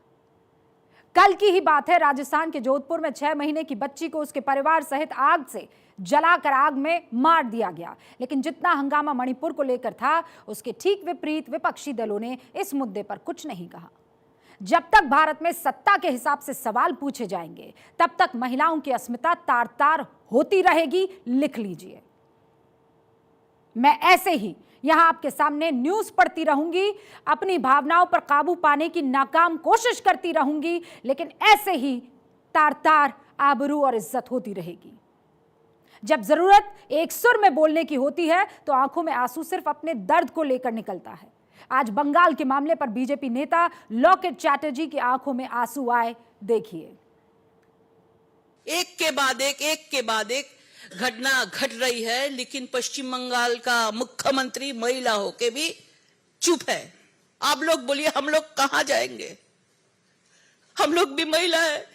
कल की ही बात है, राजस्थान के जोधपुर में 6 महीने की बच्ची को उसके परिवार सहित आग से जलाकर आग में मार दिया गया। लेकिन जितना हंगामा मणिपुर को लेकर था, उसके ठीक विपरीत विपक्षी दलों ने इस मुद्दे पर कुछ नहीं कहा। जब तक भारत में सत्ता के हिसाब से सवाल पूछे जाएंगे, तब तक महिलाओं की अस्मिता तार तार होती रहेगी। लिख लीजिए। मैं ऐसे ही यहां आपके सामने न्यूज पढ़ती रहूंगी, अपनी भावनाओं पर काबू पाने की नाकाम कोशिश करती रहूंगी, लेकिन ऐसे ही तार तार आबरू और इज्जत होती रहेगी। जब जरूरत एक सुर में बोलने की होती है तो आंखों में आंसू सिर्फ अपने दर्द को लेकर निकलता है। आज बंगाल के मामले पर बीजेपी नेता लॉकेट चैटर्जी की आंखों में आंसू आए। देखिए। एक के बाद एक घटना घट रही है, लेकिन पश्चिम बंगाल का मुख्यमंत्री महिला होके भी चुप है। आप लोग बोलिए, हम लोग कहां जाएंगे? हम लोग भी महिला है,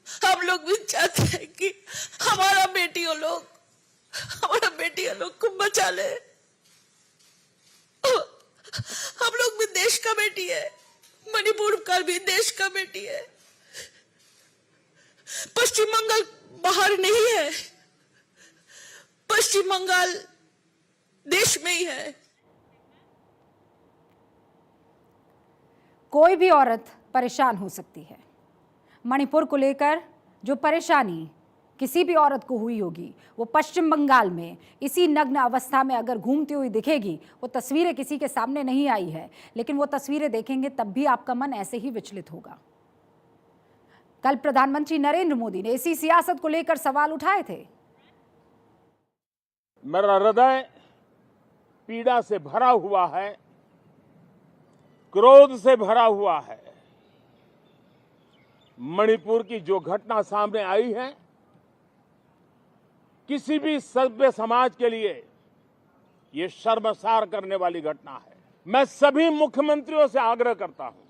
हम लोग भी चाहते हैं कि हमारा बेटियों लोग को बचा ले। हम लोग भी देश का बेटी है, मणिपुर का भी देश का बेटी है। पश्चिम बंगाल बाहर नहीं है, पश्चिम बंगाल देश में ही है। कोई भी औरत परेशान हो सकती है। मणिपुर को लेकर जो परेशानी किसी भी औरत को हुई होगी, वो पश्चिम बंगाल में इसी नग्न अवस्था में अगर घूमती हुई दिखेगी। वो तस्वीरें किसी के सामने नहीं आई है, लेकिन वो तस्वीरें देखेंगे तब भी आपका मन ऐसे ही विचलित होगा। कल प्रधानमंत्री नरेंद्र मोदी ने इसी सियासत को लेकर सवाल उठाए थे। मेरा हृदय पीड़ा से भरा हुआ है, क्रोध से भरा हुआ है। मणिपुर की जो घटना सामने आई है, किसी भी सभ्य समाज के लिए ये शर्मसार करने वाली घटना है। मैं सभी मुख्यमंत्रियों से आग्रह करता हूं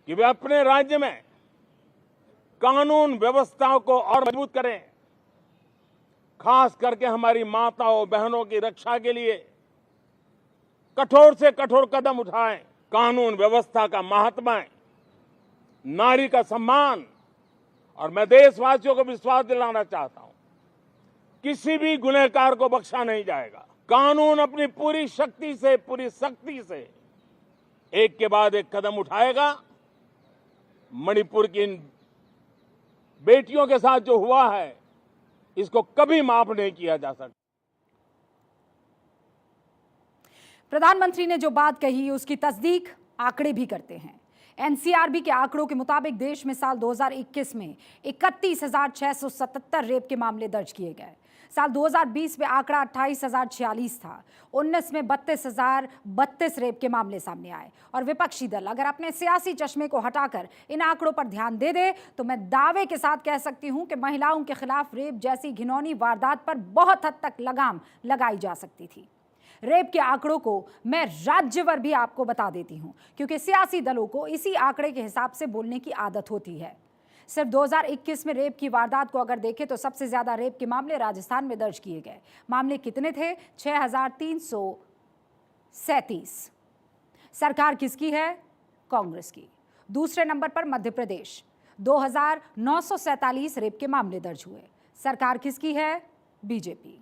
कि वे अपने राज्य में कानून व्यवस्थाओं को और मजबूत करें, खास करके हमारी माताओं बहनों की रक्षा के लिए कठोर से कठोर कदम उठाएं। कानून व्यवस्था का महात्म्य, नारी का सम्मान, और मैं देशवासियों को विश्वास दिलाना चाहता हूं, किसी भी गुनहगार को बख्शा नहीं जाएगा। कानून अपनी पूरी शक्ति से, पूरी सख्ती से एक के बाद एक कदम उठाएगा। मणिपुर की इन बेटियों के साथ जो हुआ है, इसको कभी माफ नहीं किया जा सकता। प्रधानमंत्री ने जो बात कही उसकी तस्दीक आंकड़े भी करते हैं। एनसीआरबी के आंकड़ों के मुताबिक देश में साल 2021 में 31,677 रेप के मामले दर्ज किए गए। साल 2020 में आंकड़ा 28,046 था। 19 में 32,032 रेप के मामले सामने आए। और विपक्षी दल अगर अपने सियासी चश्मे को हटाकर इन आंकड़ों पर ध्यान दे दे तो मैं दावे के साथ कह सकती हूं कि महिलाओं के खिलाफ रेप जैसी घिनौनी वारदात पर बहुत हद तक लगाम लगाई जा सकती थी। रेप के आंकड़ों को मैं राज्यवार भी आपको बता देती हूं, क्योंकि सियासी दलों को इसी आंकड़े के हिसाब से बोलने की आदत होती है। सिर्फ 2021 में रेप की वारदात को अगर देखें तो सबसे ज्यादा रेप के मामले राजस्थान में दर्ज किए गए। मामले कितने थे? 6,337। सरकार किसकी है? कांग्रेस की। दूसरे नंबर पर मध्य प्रदेश, 2947 रेप के मामले दर्ज हुए। सरकार किसकी है? बीजेपी।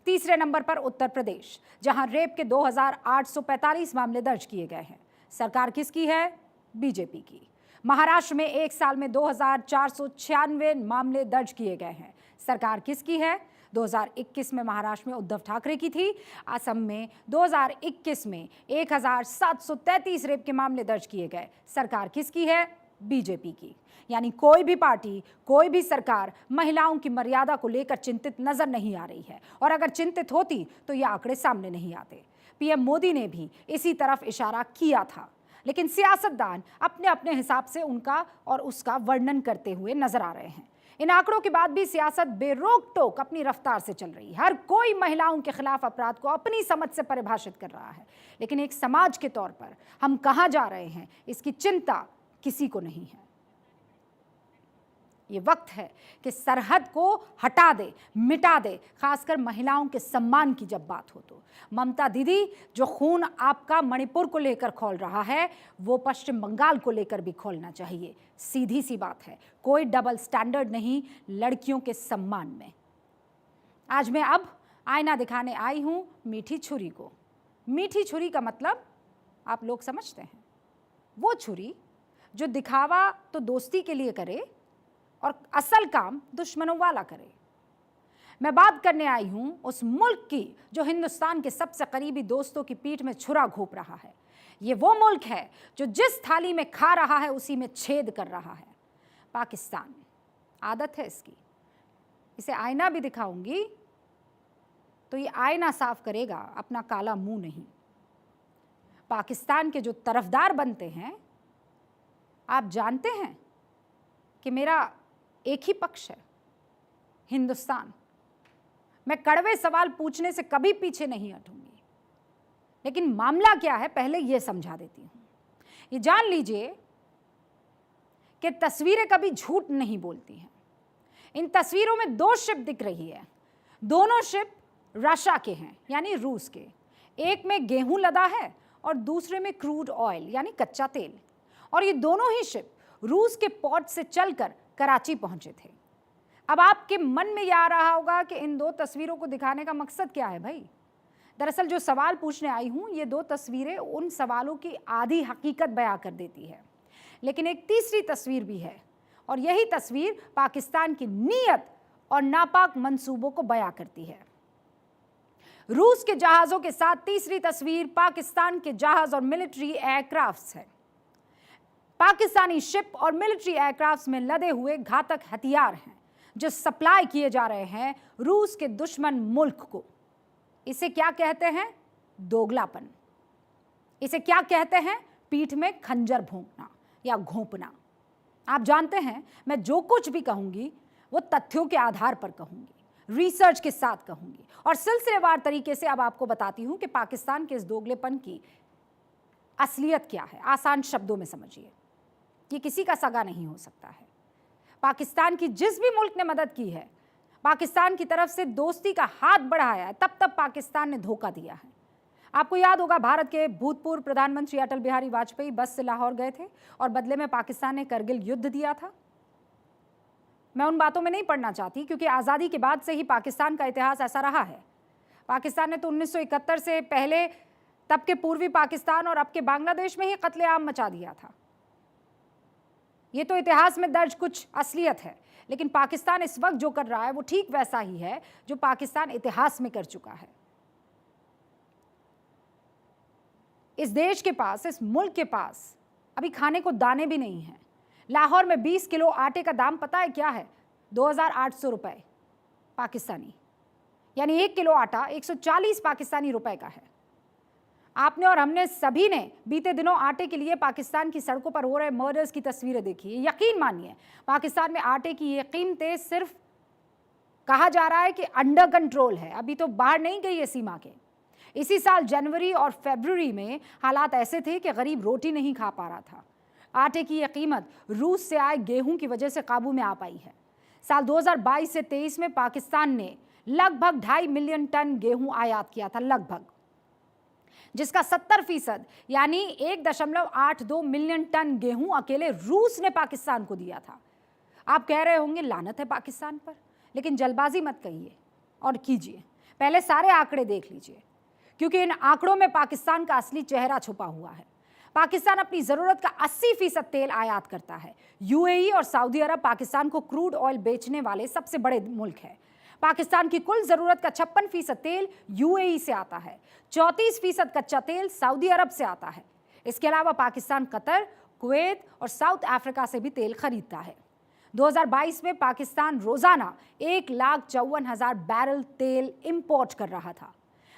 तीसरे नंबर पर उत्तर प्रदेश, जहां रेप के 2845 मामले दर्ज किए गए हैं। सरकार किसकी है? बीजेपी की। महाराष्ट्र में एक साल में 2496 मामले दर्ज किए गए हैं। सरकार किसकी है? 2021 में महाराष्ट्र में उद्धव ठाकरे की थी। असम में 2021 में 1733 रेप के मामले दर्ज किए गए। सरकार किसकी है? बीजेपी की। यानी कोई भी पार्टी, कोई भी सरकार महिलाओं की मर्यादा को लेकर चिंतित नजर नहीं आ रही है, और अगर चिंतित होती तो ये आंकड़े सामने नहीं आते। पीएम मोदी ने भी इसी तरफ इशारा किया था, लेकिन सियासतदान अपने अपने हिसाब से उनका और उसका वर्णन करते हुए नजर आ रहे हैं। इन आंकड़ों के बाद भी सियासत बेरोक टोक अपनी रफ्तार से चल रही है। हर कोई महिलाओं के खिलाफ अपराध को अपनी समझ से परिभाषित कर रहा है, लेकिन एक समाज के तौर पर हम कहां जा रहे हैं, इसकी चिंता किसी को नहीं है। ये वक्त है कि सरहद को हटा दे, मिटा दे, खासकर महिलाओं के सम्मान की जब बात हो तो। ममता दीदी, जो खून आपका मणिपुर को लेकर खौल रहा है, वो पश्चिम बंगाल को लेकर भी खौलना चाहिए। सीधी सी बात है, कोई डबल स्टैंडर्ड नहीं लड़कियों के सम्मान में। आज मैं अब आईना दिखाने आई हूं मीठी छुरी को। मीठी छुरी का मतलब आप लोग समझते हैं, वो छुरी जो दिखावा तो दोस्ती के लिए करे और असल काम दुश्मनों वाला करे। मैं बात करने आई हूं उस मुल्क की जो हिंदुस्तान के सबसे करीबी दोस्तों की पीठ में छुरा घोंप रहा है। ये वो मुल्क है जो जिस थाली में खा रहा है उसी में छेद कर रहा है। पाकिस्तान। आदत है इसकी। इसे आईना भी दिखाऊंगी तो ये आईना साफ करेगा, अपना काला मुंह नहीं। पाकिस्तान के जो तरफदार बनते हैं, आप जानते हैं कि मेरा एक ही पक्ष है, हिंदुस्तान। मैं कड़वे सवाल पूछने से कभी पीछे नहीं हटूंगी, लेकिन मामला क्या है पहले यह समझा देती हूं। ये जान लीजिए कि तस्वीरें कभी झूठ नहीं बोलती हैं। इन तस्वीरों में 2 शिप दिख रही है। दोनों शिप रशिया के हैं, यानी रूस के। एक में गेहूं लदा है और दूसरे में क्रूड ऑयल यानी कच्चा तेल। और ये दोनों ही शिप रूस के पोर्ट से चलकर कराची पहुंचे थे। अब आपके मन में यह आ रहा होगा कि इन 2 तस्वीरों को दिखाने का मकसद क्या है भाई। दरअसल जो सवाल पूछने आई हूं, ये 2 तस्वीरें उन सवालों की आधी हकीकत बयां कर देती है। लेकिन एक तीसरी तस्वीर भी है, और यही तस्वीर पाकिस्तान की नीयत और नापाक मंसूबों को बयां करती है। रूस के जहाजों के साथ तीसरी तस्वीर पाकिस्तान के जहाज और मिलिट्री एयरक्राफ्ट्स है। पाकिस्तानी शिप और मिलिट्री एयरक्राफ्ट्स में लदे हुए घातक हथियार हैं जो सप्लाई किए जा रहे हैं रूस के दुश्मन मुल्क को। इसे क्या कहते हैं? दोगलापन। इसे क्या कहते हैं? पीठ में खंजर भोंकना या घोंपना। आप जानते हैं, मैं जो कुछ भी कहूंगी वो तथ्यों के आधार पर कहूंगी, रिसर्च के साथ कहूंगी, और सिलसिलेवार तरीके से अब आपको बताती हूं कि पाकिस्तान के इस दोगलेपन की असलियत क्या है। आसान शब्दों में समझिए, ये किसी का सगा नहीं हो सकता है। पाकिस्तान की जिस भी मुल्क ने मदद की है, पाकिस्तान की तरफ से दोस्ती का हाथ बढ़ाया है, तब पाकिस्तान ने धोखा दिया है। आपको याद होगा, भारत के भूतपूर्व प्रधानमंत्री अटल बिहारी वाजपेयी बस से लाहौर गए थे और बदले में पाकिस्तान ने करगिल युद्ध दिया था। मैं उन बातों में नहीं पढ़ना चाहती, क्योंकि आज़ादी के बाद से ही पाकिस्तान का इतिहास ऐसा रहा है। पाकिस्तान ने तो 1971 से पहले तब के पूर्वी पाकिस्तान और अब के बांग्लादेश में ही कत्लेआम मचा दिया था। ये तो इतिहास में दर्ज कुछ असलियत है, लेकिन पाकिस्तान इस वक्त जो कर रहा है वो ठीक वैसा ही है जो पाकिस्तान इतिहास में कर चुका है। इस देश के पास, इस मुल्क के पास अभी खाने को दाने भी नहीं हैं। लाहौर में 20 किलो आटे का दाम पता है क्या है? 2800 रुपए पाकिस्तानी, यानी 1 किलो आटा 140 पाकिस्तानी रुपए का है। आपने और हमने सभी ने बीते दिनों आटे के लिए पाकिस्तान की सड़कों पर हो रहे मर्डर्स की तस्वीरें देखी है। यकीन मानिए, पाकिस्तान में आटे की ये कीमतें सिर्फ कहा जा रहा है कि अंडर कंट्रोल है, अभी तो बाहर नहीं गई है सीमा के। इसी साल जनवरी और फरवरी में हालात ऐसे थे कि गरीब रोटी नहीं खा पा रहा था। आटे की यह कीमत रूस से आए गेहूं की वजह से काबू में आ पाई है। साल 2022 से 23 में पाकिस्तान ने लगभग 2.5 मिलियन टन गेहूं आयात किया था, लगभग, जिसका 70% यानी 1.82 मिलियन टन गेहूं अकेले रूस ने पाकिस्तान को दिया था। आप कह रहे होंगे लानत है पाकिस्तान पर, लेकिन जल्दबाजी मत कहिए और कीजिए, पहले सारे आंकड़े देख लीजिए, क्योंकि इन आंकड़ों में पाकिस्तान का असली चेहरा छुपा हुआ है। पाकिस्तान अपनी जरूरत का 80% तेल आयात करता है। यूएई और सऊदी अरब पाकिस्तान को क्रूड ऑयल बेचने वाले सबसे बड़े मुल्क हैं। पाकिस्तान की कुल जरूरत का 56% तेल यूएई से आता है, 34% कच्चा तेल सऊदी अरब से आता है। इसके अलावा पाकिस्तान कतर, कुवैत और साउथ अफ्रीका से भी तेल खरीदता है। 2022 में पाकिस्तान रोजाना 1,54,000 बैरल तेल इंपोर्ट कर रहा था।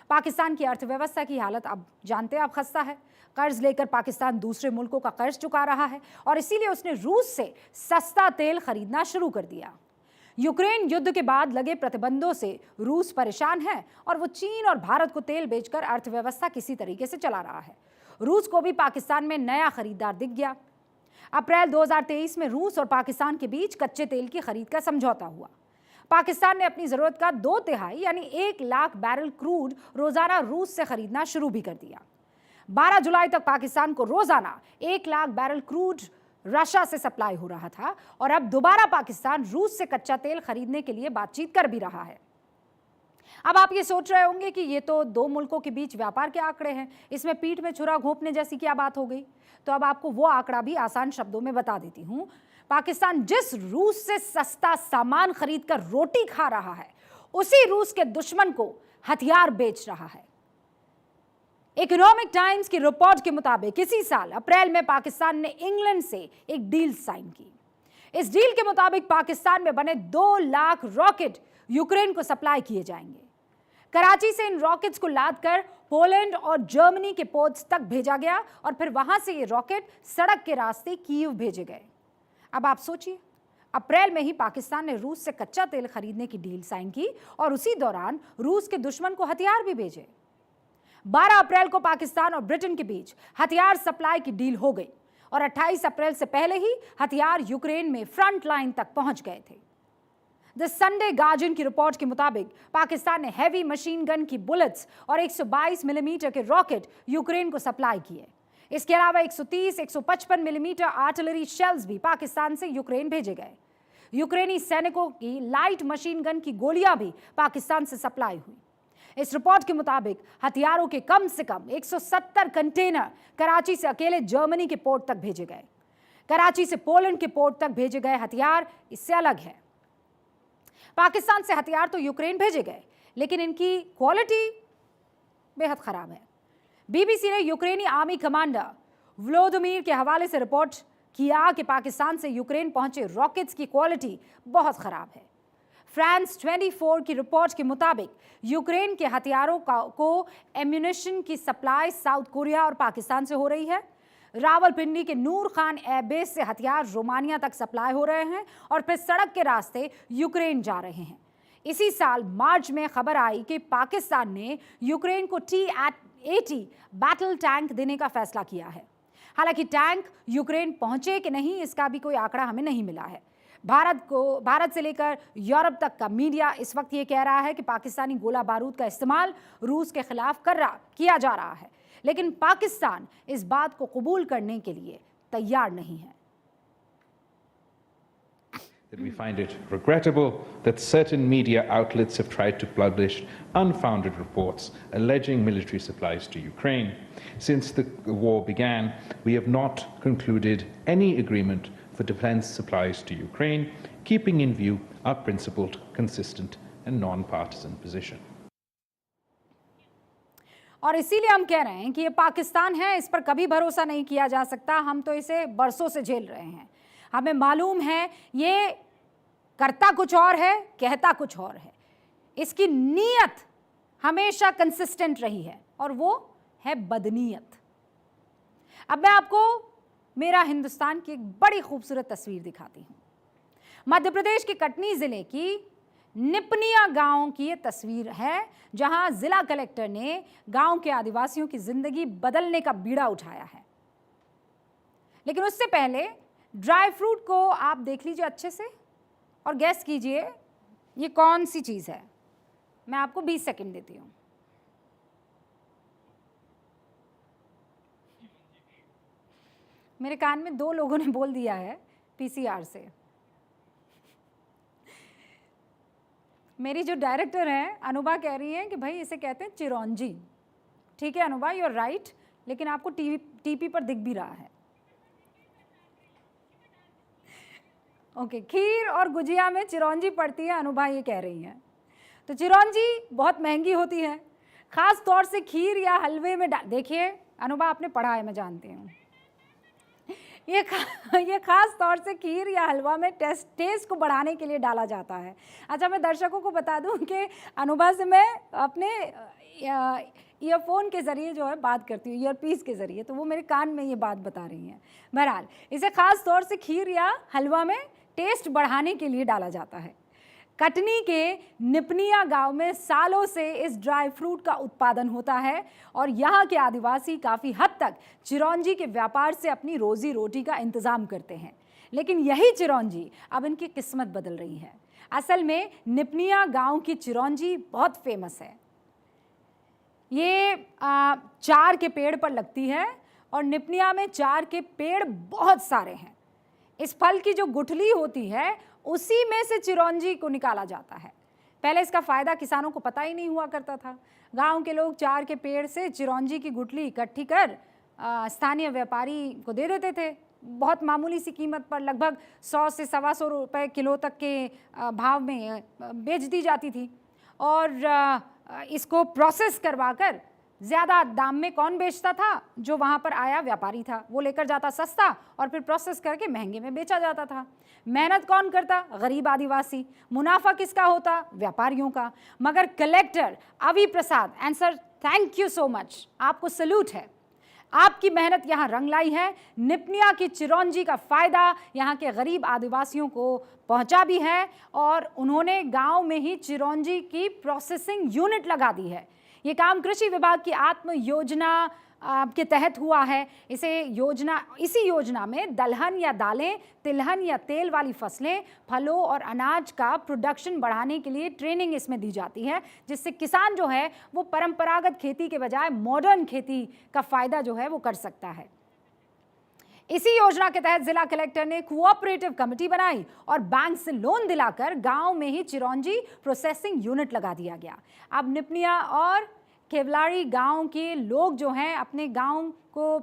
पाकिस्तान की अर्थव्यवस्था की हालत अब जानते हैं आप खस्ता है। कर्ज लेकर पाकिस्तान दूसरे मुल्कों का कर्ज चुका रहा है और इसीलिए उसने रूस से सस्ता तेल खरीदना शुरू कर दिया। यूक्रेन युद्ध के बाद लगे प्रतिबंधों से रूस परेशान है और वो चीन और भारत को तेल बेचकर अर्थव्यवस्था किसी तरीके से चला रहा है। रूस को भी पाकिस्तान में नया खरीदार दिख गया। अप्रैल 2023 में रूस और पाकिस्तान के बीच कच्चे तेल की खरीद का समझौता हुआ। पाकिस्तान ने अपनी जरूरत का 2/3 यानी 1 लाख बैरल क्रूड रोजाना रूस से खरीदना शुरू भी कर दिया। 12 जुलाई तक पाकिस्तान को रोजाना 1 लाख बैरल क्रूड रशिया से सप्लाई हो रहा था और अब दोबारा पाकिस्तान रूस से कच्चा तेल खरीदने के लिए बातचीत कर भी रहा है। अब आप ये सोच रहे होंगे कि ये तो दो मुल्कों के बीच व्यापार के आंकड़े हैं, इसमें पीठ में छुरा घोंपने जैसी क्या बात हो गई। तो अब आपको वो आंकड़ा भी आसान शब्दों में बता देती हूं। पाकिस्तान जिस रूस से सस्ता सामान खरीदकर रोटी खा रहा है, उसी रूस के दुश्मन को हथियार बेच रहा है। इकोनॉमिक टाइम्स की रिपोर्ट के मुताबिक इसी साल अप्रैल में पाकिस्तान ने इंग्लैंड से एक डील साइन की। इस डील के मुताबिक पाकिस्तान में बने 2 लाख रॉकेट यूक्रेन को सप्लाई किए जाएंगे। कराची से इन रॉकेट्स को लादकर पोलैंड और जर्मनी के पोर्ट्स तक भेजा गया और फिर वहां से ये रॉकेट सड़क के रास्ते कीव भेजे गए। अब आप सोचिए, अप्रैल में ही पाकिस्तान ने रूस से कच्चा तेल खरीदने की डील साइन की और उसी दौरान रूस के दुश्मन को हथियार भी भेजे। 12 अप्रैल को पाकिस्तान और ब्रिटेन के बीच हथियार सप्लाई की डील हो गई और 28 अप्रैल से पहले ही हथियार यूक्रेन में फ्रंट लाइन तक पहुंच गए थे। द संडे गार्जियन की रिपोर्ट के मुताबिक पाकिस्तान ने हैवी मशीन गन की बुलेट्स और 122 मिलीमीटर के रॉकेट यूक्रेन को सप्लाई किए। इसके अलावा 130, 155 मिलीमीटर आर्टिलरी शेल्स भी पाकिस्तान से यूक्रेन भेजे गए। यूक्रेनी सैनिकों की लाइट मशीन गन की गोलियां भी पाकिस्तान से सप्लाई हुई। इस रिपोर्ट के मुताबिक हथियारों के कम से कम 170 कंटेनर कराची से अकेले जर्मनी के पोर्ट तक भेजे गए। कराची से पोलैंड के पोर्ट तक भेजे गए हथियार इससे अलग है। पाकिस्तान से हथियार तो यूक्रेन भेजे गए, लेकिन इनकी क्वालिटी बेहद खराब है। बीबीसी ने यूक्रेनी आर्मी कमांडर व्लादिमीर के हवाले से रिपोर्ट किया कि पाकिस्तान से यूक्रेन पहुंचे रॉकेट्स की क्वालिटी बहुत खराब है। फ्रांस 24 की रिपोर्ट के मुताबिक यूक्रेन के हथियारों को एम्यूनिशन की सप्लाई साउथ कोरिया और पाकिस्तान से हो रही है। रावलपिंडी के नूर खान एयरबेस से हथियार रोमानिया तक सप्लाई हो रहे हैं और फिर सड़क के रास्ते यूक्रेन जा रहे हैं। इसी साल मार्च में खबर आई कि पाकिस्तान ने यूक्रेन को T-80 बैटल टैंक देने का फैसला किया है। हालांकि टैंक यूक्रेन पहुंचे कि नहीं, इसका भी कोई आंकड़ा हमें नहीं मिला है। भारत से लेकर यूरोप तक का मीडिया इस वक्त ये कह रहा है कि पाकिस्तानी गोला बारूद का इस्तेमाल रूस के खिलाफ किया जा रहा है, लेकिन पाकिस्तान इस बात को कबूल करने के लिए तैयार नहीं है। That we find it regrettable that certain media outlets have tried to publish unfounded reports alleging military supplies to Ukraine. Since the war began, we have not concluded any agreement for defense supplies to Ukraine, keeping in view our principled, consistent and non-partisan position. और इसीलिए हम कह रहे हैं कि ये पाकिस्तान है, इस पर कभी भरोसा नहीं किया जा सकता। हम तो इसे बरसों से झेल रहे हैं। हमें मालूम है ये करता कुछ और है, कहता कुछ और है। इसकी नीयत हमेशा कंसिस्टेंट रही है और वो है बदनीयत। अब मैं आपको मेरा हिंदुस्तान की एक बड़ी खूबसूरत तस्वीर दिखाती हूँ। मध्य प्रदेश के कटनी जिले की निपनिया गांव की ये तस्वीर है, जहां जिला कलेक्टर ने गांव के आदिवासियों की जिंदगी बदलने का बीड़ा उठाया है। लेकिन उससे पहले ड्राई फ्रूट को आप देख लीजिए अच्छे से और गैस कीजिए ये कौन सी चीज़ है। मैं आपको 20 सेकंड देती हूँ। मेरे कान में 2 लोगों ने बोल दिया है पीसीआर से। मेरी जो डायरेक्टर हैं अनुभा कह रही हैं कि भाई इसे कहते हैं चिरौंजी। ठीक है अनुभा, यू आर राइट, लेकिन आपको टीपी पर दिख भी रहा है। ओके, खीर और गुजिया में चिरौंजी पड़ती है, अनुभा ये कह रही हैं। तो चिरौंजी बहुत महंगी होती है, खास तौर से खीर या हलवे में देखिए अनुभा, आपने पढ़ा है, मैं जानती हूँ। ये खास तौर से खीर या हलवा में टेस्ट को बढ़ाने के लिए डाला जाता है। अच्छा, मैं दर्शकों को बता दूं कि अनुभा से मैं अपने ईयरफोन के ज़रिए जो है बात करती हूँ, ईयरपीस के ज़रिए, तो वो मेरे कान में ये बात बता रही हैं। बहरहाल इसे खास तौर से खीर या हलवा में टेस्ट बढ़ाने के लिए डाला जाता है। कटनी के निपनिया गांव में सालों से इस ड्राई फ्रूट का उत्पादन होता है और यहाँ के आदिवासी काफ़ी हद तक चिरौंजी के व्यापार से अपनी रोजी रोटी का इंतज़ाम करते हैं। लेकिन यही चिरौंजी अब इनकी किस्मत बदल रही है। असल में निपनिया गांव की चिरौंजी बहुत फेमस है। ये 4 के पेड़ पर लगती है और निपनिया में 4 के पेड़ बहुत सारे हैं। इस फल की जो गुठली होती है उसी में से चिरौंजी को निकाला जाता है। पहले इसका फ़ायदा किसानों को पता ही नहीं हुआ करता था। गांव के लोग 4 के पेड़ से चिरौंजी की गुठली इकट्ठी कर स्थानीय व्यापारी को दे देते थे। बहुत मामूली सी कीमत पर, लगभग 100 से 125 रुपये किलो तक के भाव में बेच दी जाती थी। और इसको प्रोसेस करवा कर ज़्यादा दाम में कौन बेचता था? जो वहाँ पर आया व्यापारी था, वो लेकर जाता सस्ता और फिर प्रोसेस करके महंगे में बेचा जाता था। मेहनत कौन करता? गरीब आदिवासी। मुनाफा किसका होता? व्यापारियों का। मगर collector AVI Prasad, and sir thank you so much, आपको सल्यूट है, आपकी मेहनत यहाँ रंग लाई है। निपनिया की चिरौंजी का फ़ायदा यहाँ के गरीब आदिवासियों को पहुँचा भी है और उन्होंने गाँव में ही चिरौंजी की प्रोसेसिंग यूनिट लगा दी है। ये काम कृषि विभाग की आत्म योजना के तहत हुआ है। इसी योजना में दलहन या दालें, तिलहन या तेल वाली फसलें, फलों और अनाज का प्रोडक्शन बढ़ाने के लिए ट्रेनिंग इसमें दी जाती है, जिससे किसान जो है वो परंपरागत खेती के बजाय मॉडर्न खेती का फ़ायदा जो है वो कर सकता है। इसी योजना के तहत जिला कलेक्टर ने कोऑपरेटिव कमेटी बनाई और बैंक से लोन दिलाकर गांव में ही चिरौंजी प्रोसेसिंग यूनिट लगा दिया गया। अब निपनिया और केवलारी गांव के लोग जो हैं अपने गांव को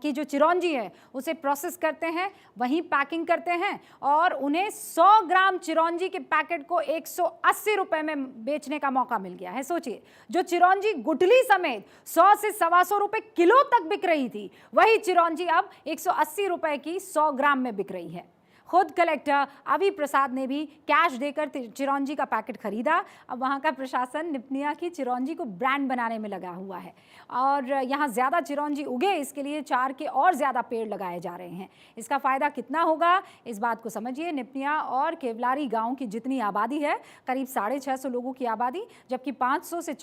की जो चिरौंजी है उसे प्रोसेस करते हैं, वहीं पैकिंग करते हैं और उन्हें 100 ग्राम चिरौंजी के पैकेट को 180 रुपये में बेचने का मौका मिल गया है। सोचिए, जो चिरौंजी गुठली समेत 100 से 125 रुपये किलो तक बिक रही थी, वही चिरौंजी अब 180 रुपये की 100 ग्राम में बिक रही है। खुद कलेक्टर अवि प्रसाद ने भी कैश देकर चिरौंजी का पैकेट खरीदा। अब वहाँ का प्रशासन निपनिया की चिरौंजी को ब्रांड बनाने में लगा हुआ है और यहाँ ज़्यादा चिरौंजी उगे इसके लिए 4 के और ज़्यादा पेड़ लगाए जा रहे हैं। इसका फ़ायदा कितना होगा, इस बात को समझिए। निपनिया और केवलारी गांव की जितनी आबादी है, करीब 650 लोगों की आबादी, जबकि 500 से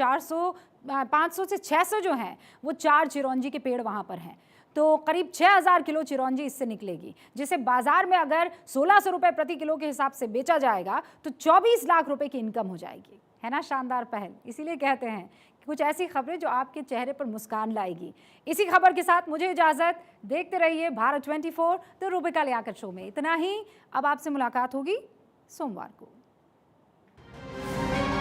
600 जो हैं वो 4 चिरौंजी के पेड़ वहाँ पर हैं। तो करीब 6000 किलो चिरौंजी इससे निकलेगी, जिसे बाजार में अगर 1600 रुपये प्रति किलो के हिसाब से बेचा जाएगा तो 24 लाख रुपए की इनकम हो जाएगी। है ना शानदार पहल? इसीलिए कहते हैं कि कुछ ऐसी खबरें जो आपके चेहरे पर मुस्कान लाएगी। इसी खबर के साथ मुझे इजाज़त, देखते रहिए भारत 24 द रूबिका लियाकत शो में। इतना ही, अब आपसे मुलाकात होगी सोमवार को।